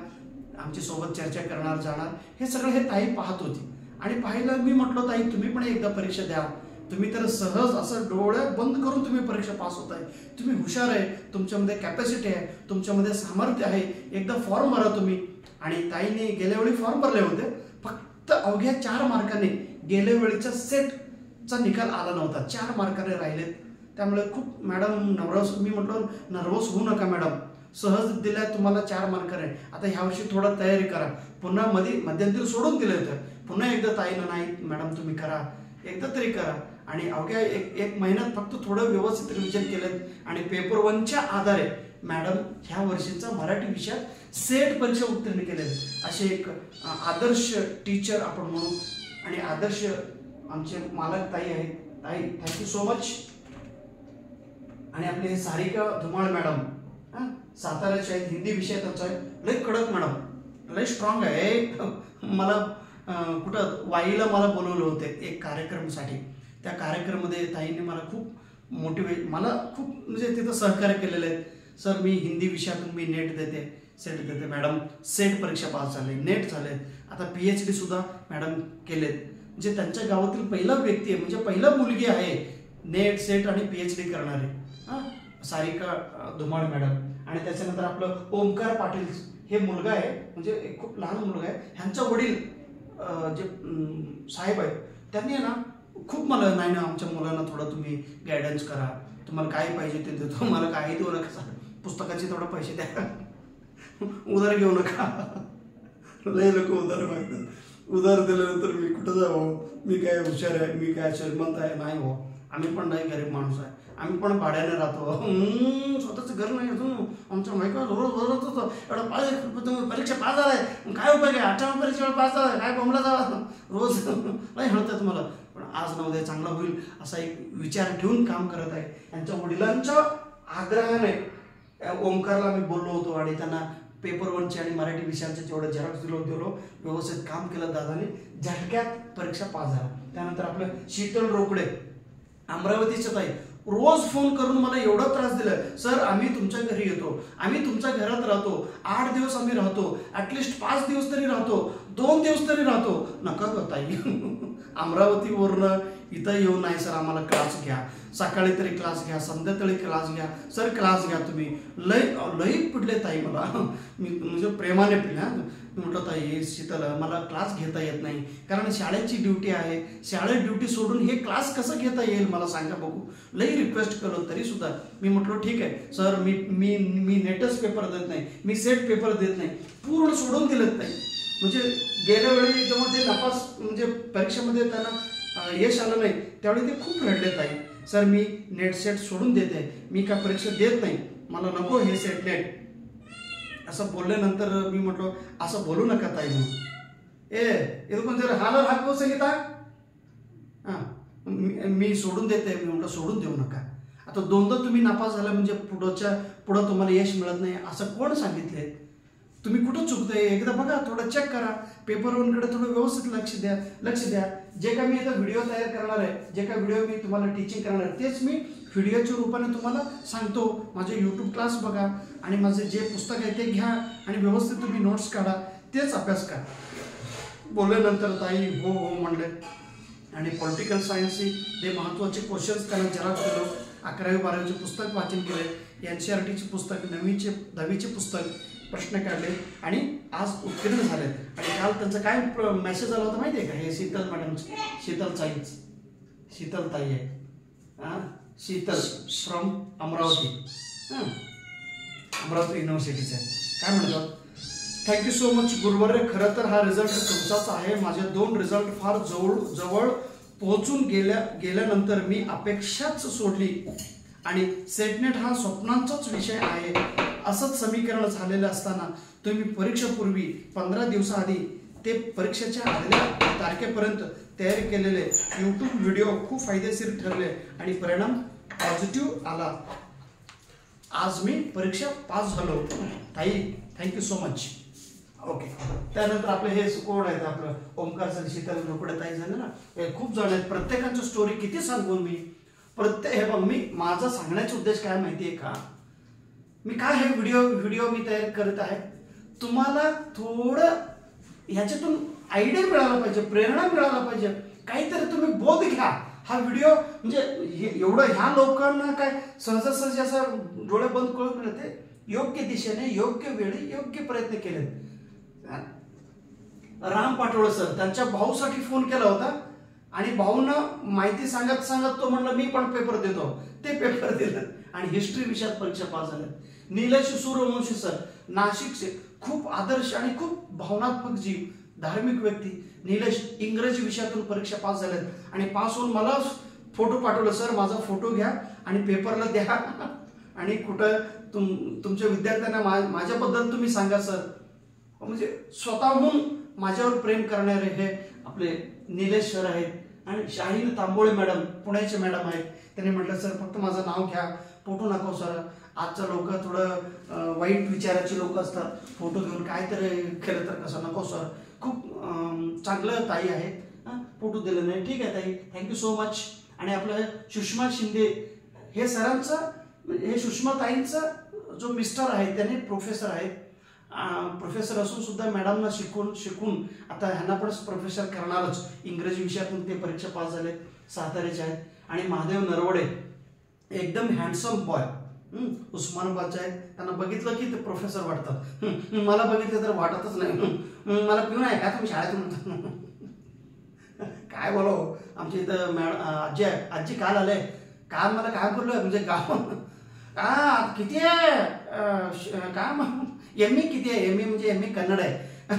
आमच्या सोबत चर्चा करणार, जाणार, हे सगळं हे ताई पाहत होती. आणि पाहिलं मी म्हटलं ताई तुम्ही पण एकदा परीक्षा द्या, तुम्ही तर सहज असं डोळे बंद करून तुम्ही परीक्षा पास होताय, तुम्ही हुशार आहे, तुमच्यामध्ये कॅपॅसिटी आहे, तुमच्यामध्ये सामर्थ्य आहे, एकदा फॉर्म भरा तुम्ही. आणि ताईने गेल्या वेळी फॉर्म भरले होते, फक्त अवघ्या 4 मार्काने गेल्या वेळीच्या सेटचा निकाल आला नव्हता, 4 मार्काने राहिलेत. त्यामुळे खूप मॅडम मी म्हटलं नर्वस होऊ नका मॅडम, सहज दिल्या तुम्हाला 4 मार्काने. आता ह्या वर्षी थोडा तयारी करा. पुन्हा मध्यंतरी सोडून दिलं होतं, पुन्हा एकदा ताईनं नाही मॅडम तुम्ही करा, एकदा तरी करा. आणि अवघ्या एक महिन्यात फक्त थोडं व्यवस्थित रिव्हिजन केलं आणि पेपर 1च्या आधारे मॅडम ह्या वर्षीचा मराठी विषयात सेट परीक्षा उत्तीर्ण केलेले. असे एक आदर्श टीचर आपण म्हणू. आणि आदर्श आमचे मालक ताई आहेत. ताई थँक्यू सो मच. आणि आपले सारिका धुमाळ मॅडम साताऱ्याचे आहेत, हिंदी विषय त्यांचा आहे. लय कडक मॅडम, लय स्ट्रॉंग आहे. मला कुठं वाईला मला बोलवलं होतं एक कार्यक्रमासाठी. त्या कार्यक्रमामध्ये ताईंनी मला खूप मला खूप म्हणजे तिथं सहकार्य केलेलं आहे. सर मी हिंदी विषयातून मी नेट देते, सेट देते. मॅडम सेट परीक्षा पास झाले, नेट झाले, आता PhD सुद्धा मॅडम केलेत. म्हणजे त्यांच्या गावातील पहिला व्यक्ती आहे, म्हणजे पहिला मुलगी आहे नेट, सेट आणि PhD करणारे, सारिका धुमाळ मॅडम. आणि त्याच्यानंतर आपलं ओमकार पाटील हे मुलगा आहे, म्हणजे एक खूप लहान मुलगा आहे. ह्यांचा वडील जे साहेब आहेत त्यांनी आहे ना खूप मला नाही ना आमच्या मुलांना थोडं तुम्ही गायडन्स करा, तुम्हाला काय पाहिजे ते देतो, मला काही देऊ नका, पुस्तकाचे थोडं पैसे द्या, उधार घेऊ नका. लय लोक उधार मागतात. उधार दिल्यानंतर मी कुठं जावं, मी काय हुशार आहे, मी काय श्रीमंत आहे? नाही हो, आम्ही पण नाही गरीब माणूस आहे, आम्ही पण भाड्याने राहतो, स्वतःचं घर नाही अजून. आमच्या माहिती रोज होतं एवढं परीक्षा पास झालाय, काय उपयोग आहे, 8व्या परीक्षा पास झाला, काय बोंबला जावा रोज नाही म्हणतात मला. पण आज ना उद्या चांगला होईल असा एक विचार ठेवून काम करत आहे. त्यांच्या वडिलांच्या आग्रहाने ओमकारला मी बोललो होतो आणि त्यांना पेपर 1चे आणि मराठी विषयांचे जेवढं झेरॉक्स दिलो, व्यवस्थित काम केलं दादाने, झटक्यात परीक्षा पास झाला. त्यानंतर आपलं शीतल रोकडे अमरावतीच्या ताई रोज फोन करून मला एवढा त्रास दिला, सर आम्ही तुमच्या घरी येतो, आम्ही तुमच्या घरात राहतो, 8 दिवस आम्ही राहतो, ॲटलिस्ट 5 दिवस तरी राहतो, 2 दिवस तरी राहतो. नका ग ताई, अमरावतीवरनं इथं येऊ नाही सर, आम्हाला क्लास घ्या, सकाळी तरी क्लास घ्या, संध्याकाळी क्लास घ्या, सर क्लास घ्या तुम्ही. लई पिडले ताई मला, मी म्हणजे प्रेमाने पिल्या. मी म्हटलं ताई शीतल मला क्लास घेता येत नाही, कारण शाळेची ड्युटी आहे, शाळेत ड्युटी सोडून हे क्लास कसं घेता येईल मला सांगा बघू. लई रिक्वेस्ट केलं तरी सुद्धा मी म्हटलं ठीक आहे सर, मी नेटच पेपर देत नाही, मी सेट पेपर देत नाही, पूर्ण सोडून दिलत नाही. म्हणजे गेल्या वेळी जेव्हा ते नापास म्हणजे परीक्षेमध्ये त्यांना यश आलं नाही त्यावेळी ते खूप रडले ताई, सर मी नेट सेट सोडून देते, मी काय परीक्षा देत नाही, मला नको हे सेट नेट असं बोलल्यानंतर मी म्हटलं असं बोलू नका ताई म्हणून. हे पण जर हाल हाक संगीता मी सोडून देते, मी म्हटलं सोडून देऊ नका. आता 2दा तुम्ही नापास झाला म्हणजे पुढं तुम्हाला यश मिळत नाही असं कोण सांगितले? तुम्ही कुठं चुकतंय एकदा बघा, थोडं चेक करा, पेपर 1कडे थोडं व्यवस्थित लक्ष द्या. जे काय मी आता व्हिडिओ तयार करणार आहे, जे काय व्हिडिओ मी तुम्हाला टीचिंग करणार आहे तेच मी व्हिडिओच्या रूपाने तुम्हाला सांगतो. माझे यूट्यूब क्लास बघा आणि माझे जे पुस्तक आहे ते घ्या आणि व्यवस्थित तुम्ही नोट्स काढा, तेच अभ्यास करा. बोलल्यानंतर ताई हो हो म्हणले. आणि पॉलिटिकल सायन्सचे ते महत्त्वाचे क्वेश्चन्स त्यांना जरा केलो. 11वी 12वीचे पुस्तक वाचन केले, NCERTचे पुस्तक, 9वीचे 10वीचे पुस्तक प्रश्न काढले आणि आज उत्तीर्ण झाले. आणि काल त्यांचा काय मेसेज आला होता माहिती आहे का? हे शीतल मॅडमचे, शीतल ताई आहे, शीतल फ्रॉम अमरावती. अमरावती युनिव्हर्सिटीचा आहे. काय म्हणतात, थँक्यू सो मच गुरुवर्य. खरं तर हा रिझल्ट तुमचाच आहे. माझे 2 रिझल्ट फार जवळ पोहोचून गेल्यानंतर मी अपेक्षाच सोडली आणि सेटनेट हा स्वप्नांचाच विषय आहे असंच समीकरण झालेलं असताना तुम्ही परीक्षेपूर्वी 15 दिवसाआधी ते परीक्षेच्या आदल्या तारखेपर्यंत तयारी केलेले यूट्यूब व्हिडिओ खूप फायदेशीर ठरले आणि परिणाम पॉझिटिव्ह आला. आज मी परीक्षा पास झालो. ताई थँक्यू सो मच. ओके, त्यानंतर आपले हे कोण आहेत, आपलं ओमकार सर, शीतल रोकडे ताई झाले ना, हे खूप जण आहेत. प्रत्येकाची स्टोरी किती सांगून मी हे बघ, मी माझा सांगण्याचा उद्देश काय माहितीये का, मी काय हे व्हिडिओ मी तयार करत आहे, तुम्हाला थोडं ह्याच्यातून आयडिया मिळाला पाहिजे, प्रेरणा मिळायला पाहिजे, काहीतरी तुम्ही बोध घ्या. हा व्हिडिओ म्हणजे एवढं ह्या लोकांना काय सहजासहजी असं डोळे बंद करून मिळते. योग्य दिशेने योग्य वेळी योग्य प्रयत्न केले. राम पाटोळे सर, त्यांच्या भाऊसाठी फोन केला होता आणि भाऊंना माहिती सांगत तो म्हणलं मी पण पेपर देतो. ते पेपर दिलं आणि हिस्ट्री विषयात परीक्षा पास झाल्या. निलेश सूर्यवंशी सर, नाशिकचे, खूप आदर्श आणि खूप भावनात्मक जीव, धार्मिक व्यक्ती. निलेश इंग्रजी विषयातून परीक्षा पास झाल्यात आणि पास होऊन मला फोटो पाठवलं, सर माझा फोटो घ्या आणि पेपरला द्या आणि कुठं तुमच्या विद्यार्थ्यांना माझ्याबद्दल तुम्ही सांगा सर. म्हणजे स्वतःहून माझ्यावर प्रेम करणारे हे आपले निलेश सर आहेत. आणि शाहीन तांबोळे मॅडम, पुण्याचे मॅडम आहेत, त्यांनी म्हटलं सर फक्त माझं नाव घ्या, फोटो नको सर. आजचं लोक थोडं वाईट विचाराची लोक असतात, फोटो घेऊन काहीतरी केलं तर कसं, नको सर. खूप चांगलं ताई आहेत, फोटो दिलं नाही, ठीक आहे ताई, थँक्यू सो मच. आणि आपलं सुषमा शिंदे, हे सरांचं, हे सुषमा ताईंचं जो मिस्टर आहे त्याने प्रोफेसर आहेत. प्रोफेसर असून सुद्धा मॅडमना शिकून आता ह्यांना पण प्रोफेसर करणारच. इंग्रजी विषयातून ते परीक्षा पास झाले, साताऱ्याचे आहेत. आणि महादेव नरवडे, एकदम हँडसम बॉय, उस्मानाबादचे आहेत. त्यांना बघितलं की ते प्रोफेसर वाटतात. मला बघितलं तर वाटतच नाही. मला पिऊन आहे का तुम्ही शाळेतून? काय बोलो, आमच्या इथं आजी काल आले, काल मला काय बोललोय म्हणजे गाव किती आहे, काय एम.ए किती आहे, एम.ए म्हणजे एम.ए कन्नड आहे.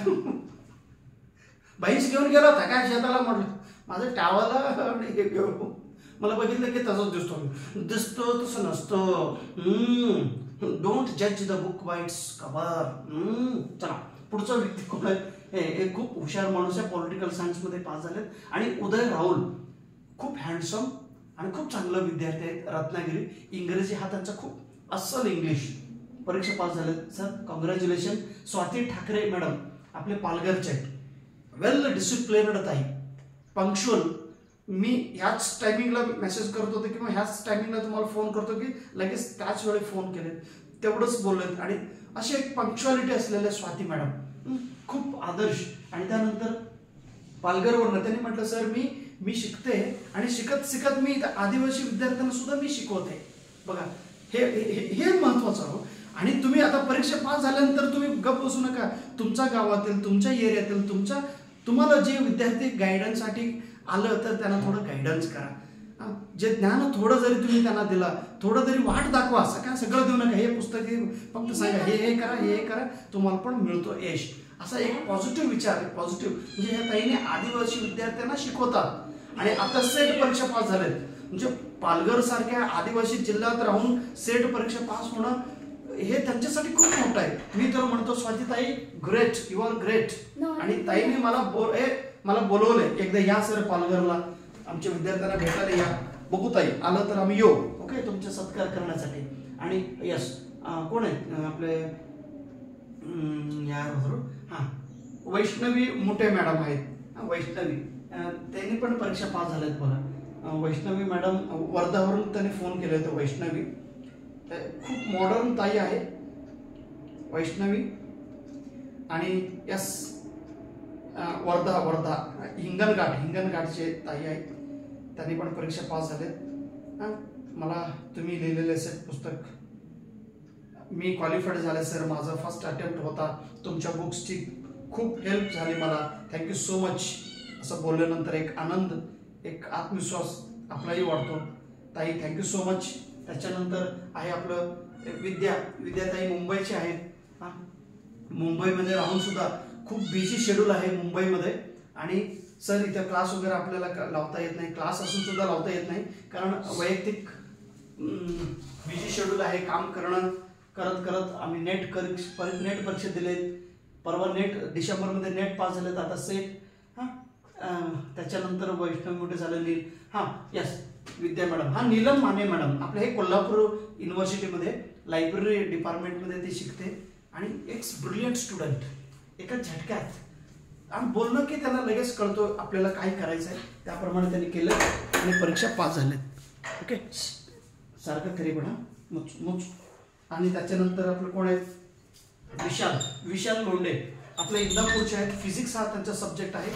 बहीस घेऊन गेला होता काय शेताला, म्हटलं माझं टावाला हे घेऊ. मला बघितलं की तसंच दिसतो तसं नसतो. डोंट जज the book by it's cover. चला पुढचा व्यक्ती कोण आहे, हे खूप हुशार माणूस आहे, पॉलिटिकल सायन्समध्ये पास झालेत. आणि उदय राहुल, खूप हँडसम आणि खूप चांगलं विद्यार्थी आहेत, रत्नागिरी. इंग्रजी हा त्यांचा खूप अस्सल इंग्लिश, परीक्षा पास झाले sir, congratulation. Swati Thackeray madam, आपले पालघरचे आहेत, वेल डिसिप्लिनड ताई, पंक्च्युअल. मी ह्याच टायमिंगला मेसेज करत होते किंवा ह्याच टायमिंगला तुम्हाला फोन करतो की लगेच त्याच वेळी फोन केले, तेवढंच बोललेत. आणि अशी एक पंक्च्युअलिटी असलेले स्वाती मॅडम, खूप आदर्श. आणि त्यानंतर पालघरवरनं त्यांनी म्हटलं सर मी शिकते आणि शिकत मी आदिवासी विद्यार्थ्यांना सुद्धा मी शिकवते. बघा हे महत्वाचं हो. आणि तुम्ही आता परीक्षा पास झाल्यानंतर तुम्ही गप्प बसू नका. तुमच्या गावातील, तुमच्या एरियातील, तुम्हाला जे विद्यार्थी गायडन्ससाठी आलं तर त्यांना थोडं गायडन्स करा. जे ज्ञान थोडं जरी तुम्ही त्यांना दिला, थोडं तरी वाट दाखवा. सगळं देऊ नका, हे पुस्तक फक्त सांगा हे करा, तुम्हाला पण मिळतो यश. असा एक पॉझिटिव्ह विचार, पॉझिटिव्ह म्हणजे ह्या ताईने आदिवासी विद्यार्थ्यांना शिकवतात आणि आता सेट परीक्षा पास झालेत. म्हणजे पालघर सारख्या आदिवासी जिल्ह्यात राहून सेट परीक्षा पास होणं हे त्यांच्यासाठी खूप मोठं आहे. मी तर म्हणतो स्वातीताई ग्रेट, यू आर ग्रेट. आणि ताईने मला बोलवलंय, एकदा या सर पालघरला, आमच्या विद्यार्थ्यांना भेटायला या. बघू ताई, आलं तर आम्ही येऊ, ओके, तुमचा सत्कार करण्यासाठी. आणि यस, कोण आहे आपले वैष्णवी मुटे मॅडम आहेत. वैष्णवी, त्यांनी पण परीक्षा पास झाल्यात बघा. वैष्णवी मॅडम वर्धावरून त्यांनी फोन केले होते. वैष्णवी खूप मॉडर्न ताई आहे वैष्णवी. आणि यस, वर्धा हिंगणघाटचे ताई आहेत, त्यांनी पण परीक्षा पास झालेत. मला तुम्ही लिहिलेले असेल पुस्तक, मी क्वालिफाईड झाले सर, माझा फर्स्ट अटेम्प्ट होता, तुमच्या बुक्सची खूप हेल्प झाली मला, थँक्यू सो मच. असं बोलल्यानंतर एक आनंद, एक आत्मविश्वास आपलाही वाढतो. ताई थँक्यू सो मच. त्याच्यानंतर आहे आपलं विद्याताई मुंबईचे आहेत. हां, मुंबईमध्ये राहून सुद्धा खूप बिझी शेड्यूल आहे मुंबईमध्ये. आणि सर इथे क्लास वगैरे आपल्याला लावता येत नाही, क्लास असून सुद्धा लावता येत नाही, कारण वैयक्तिक बिझी शेड्यूल आहे. काम करत करत आम्ही नेट परीक्षा दिलेत. परवा डिसेंबरमध्ये नेट पास झालेत, आता सेट. हां, त्याच्यानंतर वैष्णव मोठे झाले. हां, यस, विद्या मॅडम. हा, नीलम माने मॅडम आपल्या हे कोल्हापूर युनिव्हर्सिटीमध्ये लायब्ररी डिपार्टमेंटमध्ये ते शिकते आणि एक ब्रिलियंट स्टुडंट. एका झटक्यात आणि बोलणं की त्यांना लगेच कळतो आपल्याला काय करायचं आहे, त्याप्रमाणे त्यांनी केलं आणि परीक्षा पास झालेत. ओके, सारखं खरी म्हणा मुच. आणि त्याच्यानंतर आपलं कोण आहे, विशाल लोंढे आपले इंदापूरचे आहेत. फिजिक्स हा त्यांचा सब्जेक्ट आहे.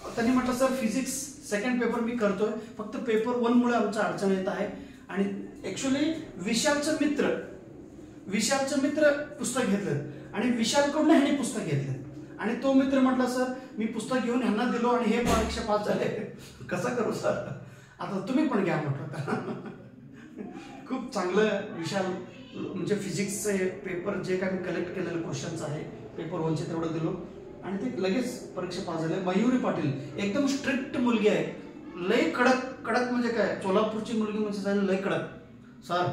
त्यांनी म्हटलं सर फिजिक्स सेकंड पेपर मी करतोय, फक्त पेपर 1 मुळे आमचं अडचण येत आहे. आणि ऍक्च्युली विशालचं मित्र पुस्तक घेतलं आणि विशालकडून ह्यांनी पुस्तक घेतलं आणि तो मित्र म्हटला सर मी पुस्तक घेऊन ह्यांना दिलो आणि हे परीक्षा पास झाले, कसं करू सर, आता तुम्ही पण घ्या म्हटलं. खूप चांगलं विशाल म्हणजे फिजिक्सचे पेपर जे काय मी कलेक्ट केलेले क्वेश्चन्स आहे पेपर 1चे तेवढं दिलो आणि ते लगेच परीक्षा पास झाले. मयुरी पाटील एकदम स्ट्रिक्ट मुलगी आहे, लय कडक म्हणजे काय, सोलापूरची मुलगी म्हणजे झाली लय कडक. सर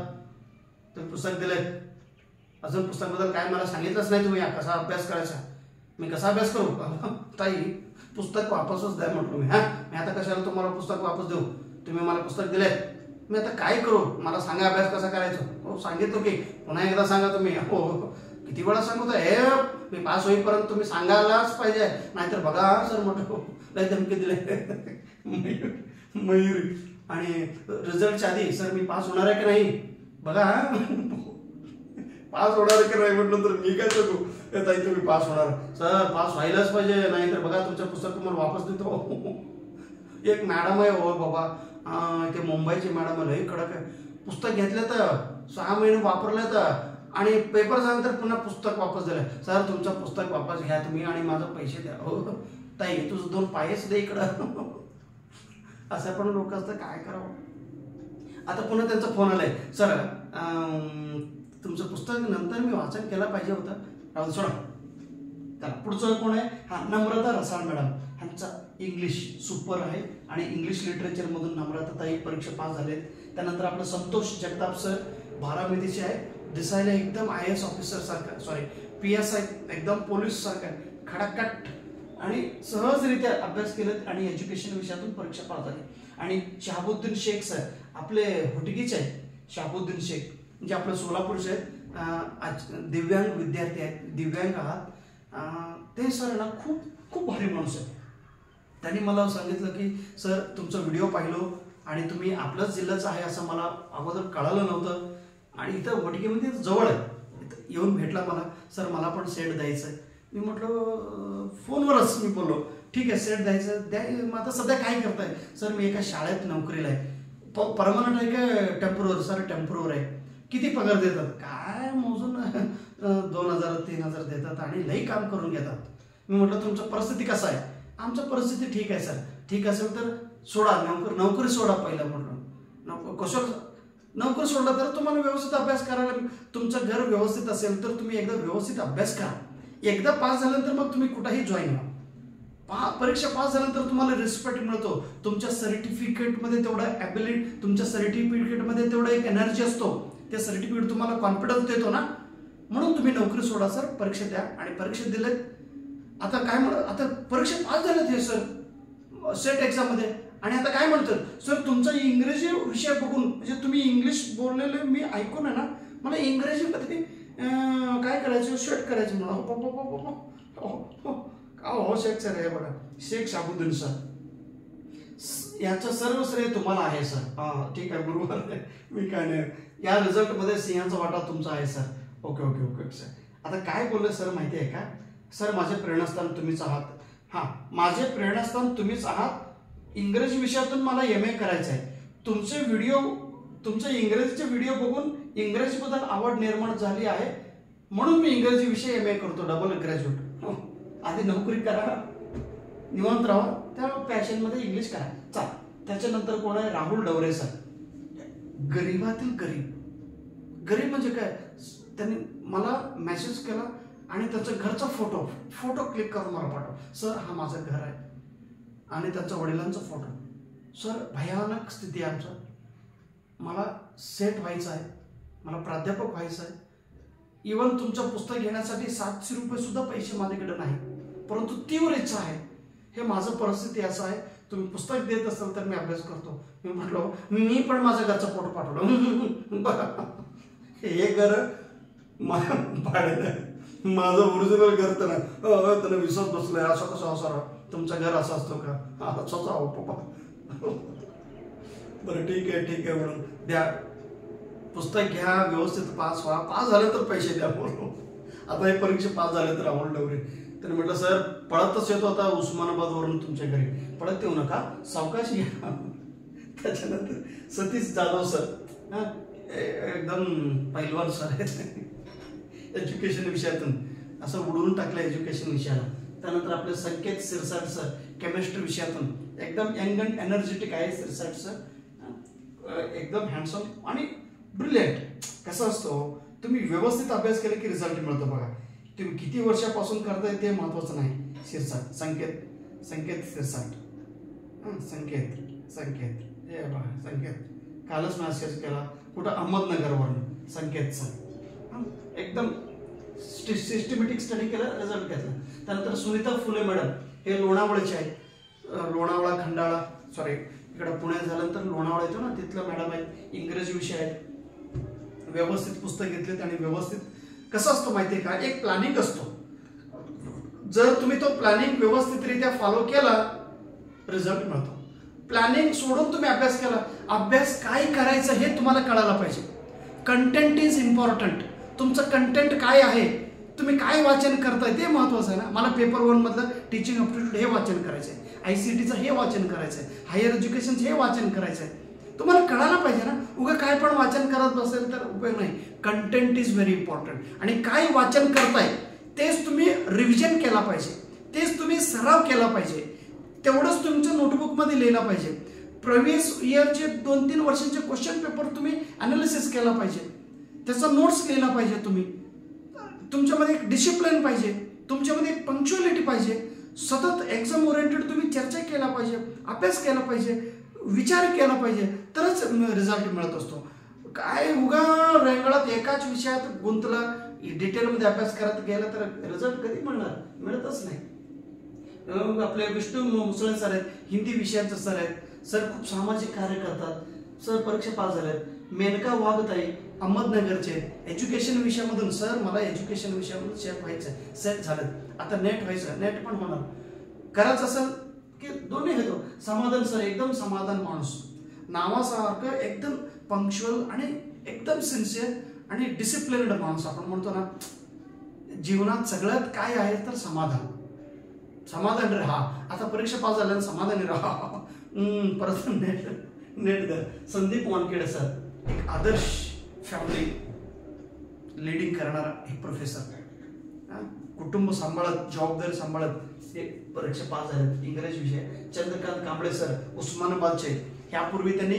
तुम्ही पुस्तक दिले, अजून पुस्तकाबद्दल काय मला सांगितलंच नाही तुम्ही, कसा अभ्यास करायचा, मी कसा अभ्यास करू. ताई पुस्तक वापसच द्या म्हटलं मी. मी आता कशाला तुम्हाला पुस्तक वापस देऊ, तुम्ही मला पुस्तक दिले, मी आता काय करू, मला सांगा अभ्यास कसा करायचा. हो सांगितलं की पुन्हा एकदा सांगा तुम्ही. हो किती वेळा सांगतो, हे मी पास होईपर्यंत तुम्ही सांगायलाच पाहिजे, नाहीतर बघा सर म्हटलं लय धमकी दिले. मयुरी आणि रिझल्टच्या आधी सर मी पास होणार आहे की नाही बघा, पास होणार की नाही म्हटलं तर मी काय करू, ताई तुम्ही पास होणार सर, पास व्हायलाच पाहिजे, नाहीतर बघा तुमचं पुस्तक तुम्हाला वापस देतो. एक मॅडम आहे हो बाबा, ते मुंबईची मॅडम लई कडक आहे. पुस्तक घेतलं तर 6 महिने वापरलं तर आणि पेपर झाल्यानंतर पुन्हा पुस्तक वापस दिलं, सर तुमचं पुस्तक वापस घ्या तुम्ही आणि माझं पैसे द्या. हो ताई तुझं 2 पायच दे इकडं. असं पण लोक असतं, काय करावं. आता पुन्हा त्यांचा फोन आलाय, सर तुमचं पुस्तक नंतर मी वाचन केलं पाहिजे होतं, राहून सोडा. त्याला पुढचं कोण आहे, हा नम्रता रसाळ मॅडम, ह्यांचा इंग्लिश सुपर आहे आणि इंग्लिश लिटरेचरमधून नम्रताताई परीक्षा पास झालेत. त्यानंतर आपलं संतोष जगताप सर बारामतीचे आहे, दिसायला एकदम IAS ऑफिसर सारखं, सॉरी PSI एकदम पोलीस सारखं खडाखट आणि सहजरित्या अभ्यास केलेत आणि एज्युकेशन विषयातून परीक्षा पास झाली. आणि शहाबुद्दीन शेख सर आपले हुटगीचे आहेत, शहाबुद्दीन शेख म्हणजे आपलं सोलापूरचे आहेत, दिव्यांग विद्यार्थी आहेत, दिव्यांग आहात ते सर ना खूप भारी माणूस आहे. त्यांनी मला सांगितलं की सर तुमचा व्हिडिओ पाहिलो आणि तुम्ही आपल्याच जिल्ह्याचं आहे असं मला अगोदर कळालं नव्हतं आणि इथं वडकीमध्ये जवळ आहे, इथं येऊन भेटला मला, सर मला पण सेट द्यायचं आहे. मी म्हटलं फोनवरच मी बोललो ठीक आहे सेट द्यायचं द्या. मग आता सध्या काय करताय, सर मी एका शाळेत नोकरीला आहे, परमनंट आहे का टेम्पोररी, सर टेम्पोररी आहे. किती पगार देतात, काय मोजून 2000-3000 देतात आणि लई काम करून घेतात. मी म्हटलं तुमचं परिस्थिती कसं आहे, आमचं परिस्थिती ठीक आहे सर, ठीक असेल तर सोडा नोकरी सोडा पहिला. म्हटलं कसं नोकरी सोडला तर तुम्हाला व्यवस्थित अभ्यास करायला, तुमचं घर व्यवस्थित असेल तर तुम्ही एकदा व्यवस्थित अभ्यास करा, एकदा पास झाल्यानंतर मग तुम्ही कुठेही जॉईन व्हा. परीक्षा पास झाल्यानंतर तुम्हाला रिस्पेक्ट मिळतो, तुमच्या सर्टिफिकेटमध्ये तेवढा ॲबिलिटी, तुमच्या सर्टिफिकेटमध्ये तेवढा एक एनर्जी असतो, ते सर्टिफिकेट तुम्हाला कॉन्फिडन्स देतो ना, म्हणून तुम्ही नोकरी सोडा सर, परीक्षा द्या. आणि परीक्षा दिलेत, आता काय आता परीक्षा पास झालेत हे सर सेट एक्झाममध्ये. आणि आता काय म्हणतात सर तुमचा इंग्रजी विषय बघून, म्हणजे तुम्ही इंग्लिश बोललेले मी ऐकून आहे ना, मला इंग्रजीमध्ये काय करायचं शेट करायचं मला. हो शेख सर आहे बघा, शेख शाबुद्दीन सर, याचं सर्व श्रेय तुम्हाला आहे सर. हां ठीक आहे बरोबर आहे, मी काय नाही, या रिझल्टमध्ये सिंहाचा वाटा तुमचा आहे sir. Okay okay okay sir. आता काय बोलले सर माहिती आहे का, सर माझे प्रेरणास्थान तुम्हीच आहात. हां माझे प्रेरणास्थान तुम्हीच आहात, इंग्रजी विषयातून मला MA करायचं आहे. तुमचे इंग्रजीचे व्हिडिओ बघून इंग्रजीबद्दल आवड निर्माण झाली आहे, म्हणून मी इंग्रजी विषय MA करतो, डबल ग्रॅज्युएट. आधी नोकरी करा, निवांत राहा, त्या पॅशनमध्ये इंग्लिश करा. चाल. त्याच्यानंतर कोण आहे, राहुल डवरे सर, गरीबातील गरीब म्हणजे काय, त्यांनी मला मेसेज केला आणि त्याचा घरचा फोटो क्लिक करून मला पाठव. सर हा माझं घर आहे आणि त्याच्या वडिलांचा फोटो. सर भयानक स्थिती आहे आमचं, मला सेट व्हायचं आहे, मला प्राध्यापक व्हायचं आहे. इवन तुमचं पुस्तक घेण्यासाठी 700 रुपये सुद्धा पैसे माझ्याकडे नाही, परंतु तीव्र इच्छा आहे. हे माझं परिस्थिती असं आहे, तुम्ही पुस्तक देत असाल तर मी अभ्यास करतो. मी म्हटलो मी पण माझ्या घरचा फोटो पाठवला. हे घर माझं ओरिजिनल घर तर नाही, त्यानं विसरत बसलंय. असं कसं असं तुमचं घर असं असतो का? असंच आहो पप्पा. बरं ठीक आहे म्हणून द्या, पुस्तक घ्या, व्यवस्थित पास व्हा, पास झालं तर पैसे द्या म्हणून. आता हे परीक्षा पास झाले तर राहुल डवरे त्याने म्हटलं सर पळतच येतो आता उस्मानाबादवरून तुमच्या घरी, पळत येऊ नका, सावकाश घ्या. त्याच्यानंतर सतीश जाधव सर एकदम पैलवान सर आहेत एज्युकेशन विषयातून, असं उडवून टाकलं एज्युकेशन विषयाला. त्यानंतर आपले संकेत सिरसाट सर केमिस्ट्री विषयातून, एकदम यंग अँड एनर्जेटिक आहे सिरसाट सर, एकदम हँडसम आणि ब्रिलियंट. कसं असतं, तुम्ही व्यवस्थित अभ्यास केला की रिझल्ट मिळतो. बघा तुम्ही किती वर्षापासून करताय ते महत्वाचं नाही. सिरसाट संकेत सिरसाट, संकेत हे बघा संकेत, कालच मॅसेज केला कुठं अहमदनगरवरून संकेत सर, एकदम सिस्टमॅटिक स्टडी केला, रिझल्ट घेतला. त्यानंतर सुनीता फुले मॅडम हे लोणावळ्याचे आहेत, लोणावळा खंडाळा सॉरी इकडं पुण्यात झाल्यानंतर लोणावळा येतो ना, तिथलं मॅडम आहेत, इंग्रजी विषय आहेत. व्यवस्थित पुस्तक घेतलेत आणि व्यवस्थित कसं असतं माहितीये का, एक प्लॅनिंग असतो. जर तुम्ही तो प्लॅनिंग व्यवस्थितरित्या फॉलो केला रिझल्ट मिळतो. प्लॅनिंग सोडून तुम्ही अभ्यास केला, अभ्यास काय करायचं हे तुम्हाला कळायला पाहिजे. Content is important. तुमचं कंटेंट काय आहे, तुम्ही काय वाचन करताय ते महत्वाचं आहे ना. मला पेपर 1 मधलं टीचिंग अप्टिट्यूड हे वाचन करायचंय, ICTचं हे वाचन करायचंय, हायर एज्युकेशनचं हे वाचन करायचंय. तुम्हाला कळायला पाहिजे ना. उगा काय पण वाचन करत बसेल तर उपयोग नाही. Content is very important. आणि काय वाचन करताय तेच तुम्ही रिव्हिजन केला पाहिजे, तेच तुम्ही सराव केला पाहिजे, तेवढंच तुमच्या नोटबुकमध्ये लिहिला पाहिजे. प्रिव्हियस इयरचे 2-3 वर्षांचे क्वेश्चन पेपर तुम्ही अनालिसिस केला पाहिजे, त्याचा नोट्स लिहिला पाहिजे. तुम्ही तुमच्यामध्ये एक डिसिप्लिन पाहिजे, तुमच्यामध्ये एक पंक्च्युअलिटी पाहिजे. सतत एक्झाम ओरिएंटेड तुम्ही चर्चा केला पाहिजे, अभ्यास केला पाहिजे, विचार केला पाहिजे, तरच रिझल्ट मिळत असतो. काय उगा रेंगाळत एकाच विषयात गुंतला, डिटेलमध्ये अभ्यास करत गेला तर रिझल्ट कधी मिळणार, मिळतच नाही. आपले विष्णू मुसळे सर आहेत, हिंदी विषयाचे सर आहेत. सर खूप सामाजिक कार्य करतात. सर परीक्षा पास झाले. मेनका वाघताई अहमदनगरचे एज्युकेशन विषयामधून, सर मला एज्युकेशन विषयामधून शेफ व्हायचं, सेट झालं. आता नेट व्हायचं, नेट पण होणार. करायचं असेल की दोन्ही घेतो. समाधान सर एकदम समाधान माणूस, नावासारखं एकदम पंक्च्युअल आणि एकदम सिन्सिअर आणि डिसिप्लिनड माणूस. आपण म्हणतो ना जीवनात सगळ्यात काय आहे तर समाधान राहा. आता परीक्षा पास झाल्यानं समाधानी राहा. परत नेट द्या. संदीप वानखेडे सर एक आदर्श फॅमिली लीडिंग करणारा एक प्रोफेसर, कुटुंब सांभाळत, जबाबदारी सांभाळत हे परीक्षा पास झाले इंग्रजी विषय. चंद्रकांत कांबळे सर उस्मानाबादचे, ह्यापूर्वी त्यांनी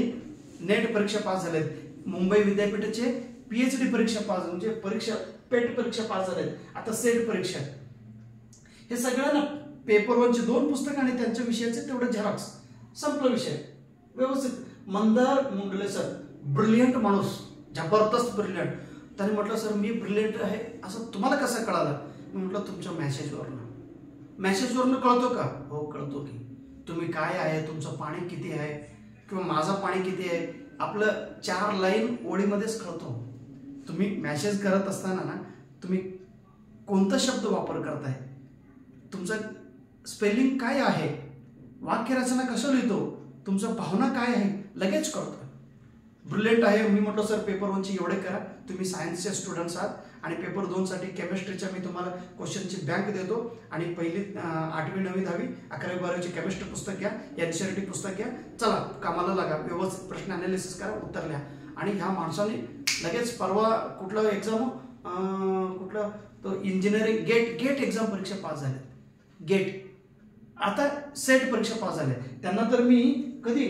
नेट परीक्षा पास झालेत. मुंबई विद्यापीठाचे PhD परीक्षा पास, म्हणजे परीक्षा पेट परीक्षा पास झालेत. आता सेट परीक्षा. हे सगळ्यांना पेपर 1चे 2 पुस्तक आणि त्यांच्या विषयाचे तेवढे झेरॉक्स, संपला विषय व्यवस्थित. मंदार मुंडले सर ब्रिलियंट माणूस, जबरदस्त ब्रिलियंट. त्यांनी म्हटलं सर मी ब्रिलियंट आहे असं तुम्हाला कसं कळालं. मी म्हटलं तुमच्या मेसेजवरनं कळतो का. हो कळतो की. तुम्ही काय आहे, तुमचं पाणी किती आहे किंवा माझं पाणी किती आहे, आपलं 4 लाईन ओळीमध्येच कळतो. तुम्ही मेसेज करत असताना ना तुम्ही कोणता शब्द वापर करताय, तुमचं स्पेलिंग काय आहे, वाक्यरचना कसं लिहितो, तुमचं भावना काय आहे, लगेच कळतं. ब्रिलियंट आहे. मी म्हटलं सर पेपर 1चे एवढे करा, तुम्ही सायन्सचे स्टुडंट्स आहात आणि पेपर 2साठी केमिस्ट्रीच्या मी तुम्हाला क्वेश्चनची बँक देतो आणि पहिली 8वी 9वी 10वी 11वी 12वीची केमिस्ट्री पुस्तक घ्या, NCERT पुस्तक घ्या, चला कामाला लागा, व्यवस्थित प्रश्न अनालिसिस करा, उत्तर लिहा. आणि ह्या माणसाने लगेच परवा कुठलं एक्झाम, कुठलं तो इंजिनिअरिंग गेट एक्झाम परीक्षा पास झाल्या. गेट आता सेट परीक्षा पास झाल्या. त्यांना तर मी कधी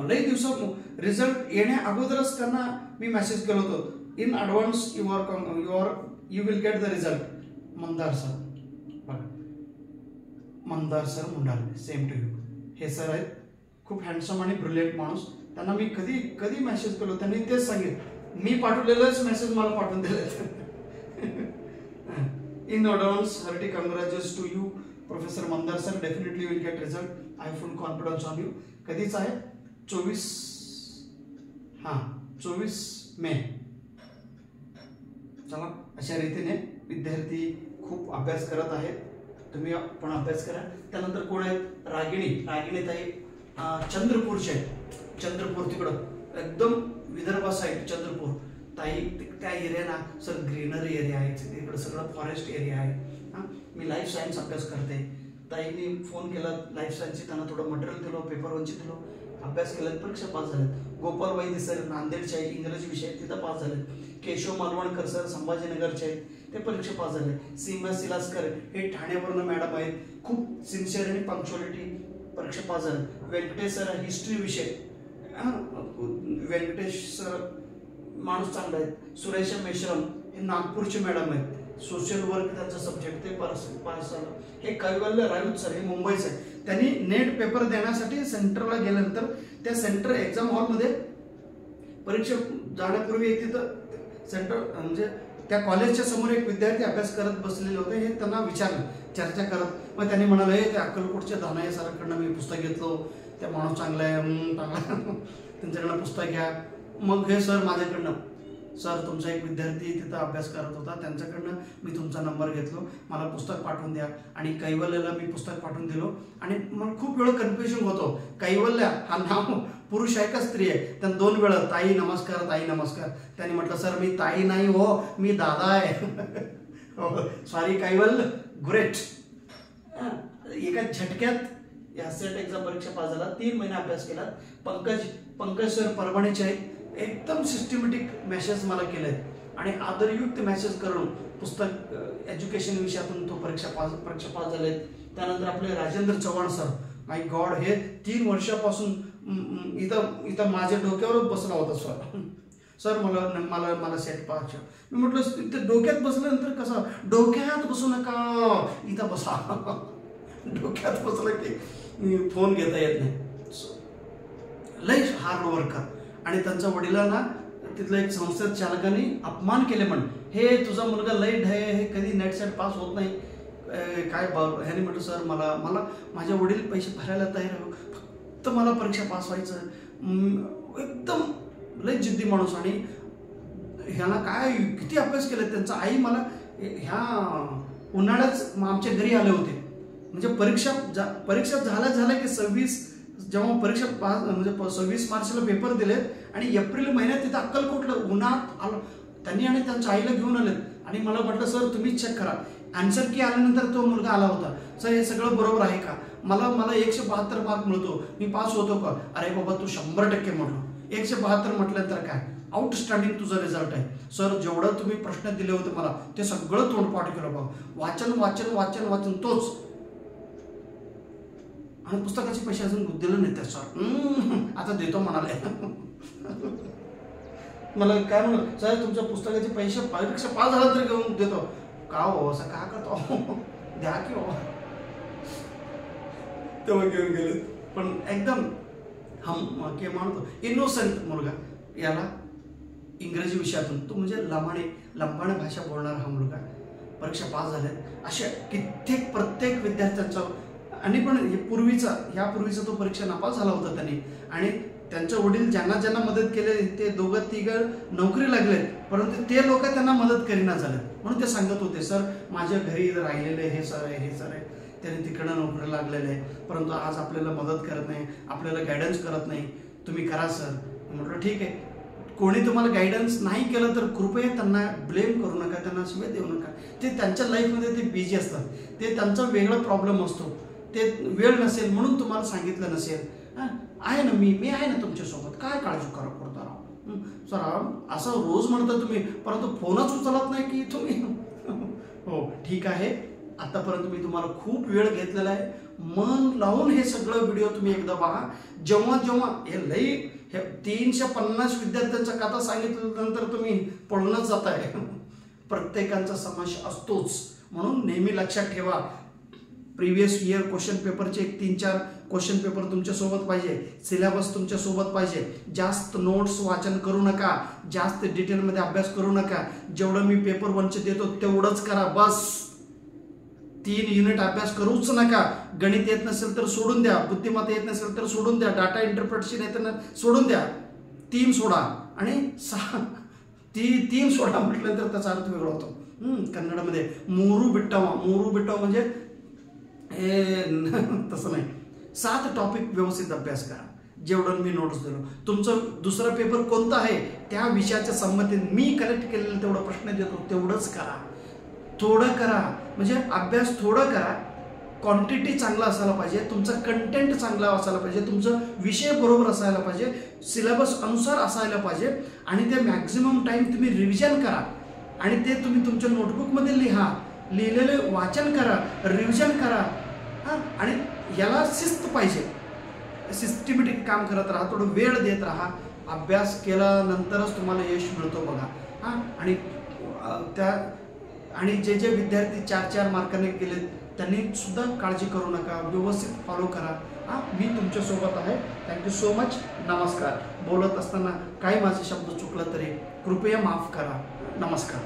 लई दिवसात रिझल्ट येण्या अगोदरच त्यांना मी मेसेज केलं होतं, in advance you will get the result. Mandar sir, बघा Mandar sir Mundale, same to you. हे सर आहेत, खूप हँडसम आणि ब्रिलियंट माणूस. त्यांना मी कधी कधी मेसेज केलो, त्यांनी तेच सांगितलं, मी पाठवलेलंच मेसेज मला पाठवून दिले. In advance hearty congratulations to you professor Mandar sir, definitely will get result. I full confidence on you. कधीच आहे? 24 मे. चला, अशा रीतीने विद्यार्थी खूप अभ्यास करत आहेत. तुम्ही पण अभ्यास करा. त्यानंतर कोण आहेत? रागिणी ताई चंद्रपूरचे आहेत. चंद्रपूर तिकडं एकदम विदर्भ साईड चंद्रपूर. ताई त्या एरियाला सर ग्रीनरी एरिया आहे, तिकडं सगळं फॉरेस्ट एरिया आहे. मी लाईफ सायन्स अभ्यास करते. ताईंनी फोन केला लाईफ सायन्सची, त्यांना थोडं मटेरियल दिलं, पेपर 1ची दिलं, अभ्यास केला, परीक्षा पास झालेत. गोपाल वैद्य सर नांदेडचे आहे, इंग्रजी विषय तिथं पास झालेत. केशव मालवणकर सर संभाजीनगरचे आहेत, ते परीक्षा पास झाले. सीमा सिलासकर हे ठाण्यावरून मॅडम आहेत, खूप सिन्सिअर आणि पंक्च्युअलिटी, परीक्षा पास झाले. व्यंकटेश सर हिस्ट्री विषय, व्यंकटेश सर माणूस चांगला आहेत. सुरेश मेश्राम हे नागपूरचे मॅडम आहेत, सोशल वर्क त्यांचा सब्जेक्ट, ते पास झालं. हे कैवल्य राऊत सर हे मुंबईचे आहेत. त्यांनी नेट पेपर देण्यासाठी सेंटरला गेल्यानंतर त्या सेंटर एक्झाम हॉलमध्ये परीक्षा जाण्यापूर्वी तिथं सेंटर म्हणजे त्या कॉलेजच्या समोर एक विद्यार्थी अभ्यास करत बसलेले होते. हे त्यांना विचारलं, चर्चा करत, मग त्यांनी म्हणाले, ते अक्कलकोटच्या दानाय सरांकडनं मी पुस्तक घेतलो, त्या माणूस चांगला आहे, चांगला, त्यांच्याकडनं पुस्तक घ्या. मग हे सर माझ्याकडनं, सर तुमचा एक विद्यार्थी तिथं अभ्यास करत होता, त्यांच्याकडनं मी तुमचा नंबर घेतलो, मला पुस्तक पाठवून द्या. आणि कैवल्याला मी पुस्तक पाठवून दिलो. आणि मला खूप वेळ कन्फ्युजन होतो, कैवल्य हा नाव पुरुष आहे का स्त्री आहे. त्यांना 2 वेळा ताई नमस्कार, ताई नमस्कार. त्यांनी म्हटलं, सर मी ताई नाही हो, मी दादा आहे. सॉरी कैवल्य, ग्रेट. एका झटक्यात या सेट एक्झाम परीक्षा पास झाला. 3 महिने अभ्यास केला. पंकज सर परभणीचे आहेत, एकदम सिस्टमॅटिक मेसेज मला केले आणि आदरयुक्त मेसेज करून पुस्तक एज्युकेशन विषयातून तो परीक्षा पास झाले. त्यानंतर आपले राजेंद्र चव्हाण सर, माय गॉड, हे 3 वर्षापासून इथं माझ्या डोक्यावरच बसला होता. सर मला सेट पाहायचं. मी म्हटलं, इथं डोक्यात बसल्यानंतर कसं, डोक्यात बसू नका, इथं बसा. डोक्यात बसलं की फोन घेता येत नाही. लय हार्ड वर्कर. आणि त्यांच्या वडिलांना तिथल्या एक संस्थेत चालकाने अपमान केले, म्हण हे तुझा मुलगा लय ढय, हे कधी नेट सेट पास होत नाही. काय ह्याने म्हटलं, सर मला माझे वडील पैसे भरायला तयार आहे, फक्त मला परीक्षा पास व्हायचं. एकदम लय जिद्दी माणूस. आणि ह्याला काय किती अभ्यास केला. त्यांचा आई मला ह्या उन्हाळ्याच आमच्या घरी आले होते. म्हणजे परीक्षा झाल्या की जेव्हा परीक्षा पास म्हणजे 26 मार्चला पेपर दिलेत आणि एप्रिल महिन्यात तिथं अक्कलकोटला उन्हात आलं. त्यांनी आणि त्यांच्या आईला घेऊन आलेत आणि मला म्हटलं, सर तुम्हीच चेक करा. आन्सर की आल्यानंतर तो मुलगा आला होता, सर हे सगळं बरोबर आहे का, मला 172 मार्क मिळतो, मी पास होतो का. अरे बाबा तू 100% म्हटलो. 172 म्हटल्यानंतर काय, आउटस्टँडिंग तुझा रिझल्ट आहे. सर जेवढं तुम्ही प्रश्न दिले होते मला ते सगळं तोंडपाठ केलं बघा. वाचन तोच. आणि पुस्तकाचे पैसे अजून दिले नाही त्या सर. आता देतो म्हणाले. मला काय म्हणलं, सर तुमच्या पुस्तकाचे पैसे परीक्षा पास झाला तरी घेऊन देतो का हो, असं का करतो, द्या की हो. तेव्हा घेऊन गेले. पण एकदम म्हणतो इनोसेंट मुलगा. याला इंग्रजी विषयातून तो म्हणजे लंबाणे भाषा बोलणारा हा मुलगा. परीक्षा पास झाले. अशा कित्येक प्रत्येक विद्यार्थ्यांचा. आणि पण यापूर्वीचा तो परीक्षा नापास झाला होता त्यांनी. आणि त्यांचे वडील ज्यांना मदत केले ते 2-3 नोकरी लागले, परंतु ते लोक त्यांना मदत करीना झाले. म्हणून ते सांगत होते, सर माझ्या घरी राहिलेले हे सर आहे, त्याने तिकडं नोकरी लागलेले आहे, परंतु आज आपल्याला मदत करत नाही, आपल्याला गायडन्स करत नाही, तुम्ही करा सर. म्हटलं ठीक आहे. कोणी तुम्हाला गायडन्स नाही केलं तर कृपया त्यांना ब्लेम करू नका, त्यांना शिवाय देऊ नका. ते त्यांच्या लाईफमध्ये ते बिझी असतात, ते त्यांचा वेगळा प्रॉब्लेम असतो, ते वेळ नसेल म्हणून तुम्हाला सांगितलं नसेल. आहे ना मी आहे ना तुमच्यासोबत, काय काळजी करता राव. सर असं रोज म्हणता तुम्ही, परंतु फोनच उचलत नाही की तुम्ही. हो ठीक आहे, आतापर्यंत मी तुम्हाला खूप वेळ घेतलेला आहे. मन लावून हे सगळं व्हिडिओ तुम्ही एकदा पहा. जेव्हा हे लई हे 350 विद्यार्थ्यांच्या कथा सांगितल्यानंतर तुम्ही पळूनच जाताय. प्रत्येकांचा समावेश असतोच. म्हणून नेहमी लक्षात ठेवा, प्रिव्हियस इयर क्वेश्चन पेपरचे 3-4 क्वेश्चन पेपर तुमच्या सोबत पाहिजे, सिलेबस तुमच्या सोबत पाहिजे. जास्त नोट्स वाचन करू नका, जास्त डिटेलमध्ये अभ्यास करू नका. जेवढं मी पेपर 1चे देतो तेवढंच करा बस. 3 युनिट अभ्यास करूच नका. गणित येत नसेल तर सोडून द्या, बुद्धिमत्ता येत नसेल तर सोडून द्या, डाटा इंटरप्रिटेशन येत नसेल सोडून द्या. 3 सोडा आणि 6 3 सोडा म्हटलं तर त्याचा अर्थ वेगळा होतो. कन्नडमध्ये मूरू बिट्टावा म्हणजे तसं नाही. 7 टॉपिक व्यवस्थित अभ्यास करा. जेवढं मी नोट्स दिलो. तुमचं दुसरा पेपर कोणता आहे त्या विषयाच्या संबंधित मी कलेक्ट केलेलं तेवढं प्रश्न देतो तेवढंच करा. थोडं करा म्हणजे अभ्यास थोडं करा. क्वांटिटी चांगला असायला पाहिजे, तुमचा कंटेंट चांगला असायला पाहिजे, तुमचं विषय बरोबर असायला पाहिजे, सिलेबस अनुसार असायला पाहिजे आणि ते मॅक्झिमम टाइम तुम्ही रिव्हिजन करा आणि ते तुम्ही तुमच्या नोटबुकमध्ये लिहा. लिहिलेले वाचन करा, रिव्हिजन करा. आणि याला शिस्त पाहिजे. सिस्टमॅटिक काम करत राहा, थोडं वेळ देत राहा. अभ्यास केल्यानंतरच तुम्हाला यश मिळतो बघा. आणि जे विद्यार्थी 4-4 मार्काने गेले त्यांनी सुद्धा काळजी करू नका, व्यवस्थित फॉलो करा. मी तुमच्यासोबत आहे. Thank you so much. नमस्कार. बोलत असताना काही माझे शब्द चुकला तरी कृपया माफ करा. नमस्कार.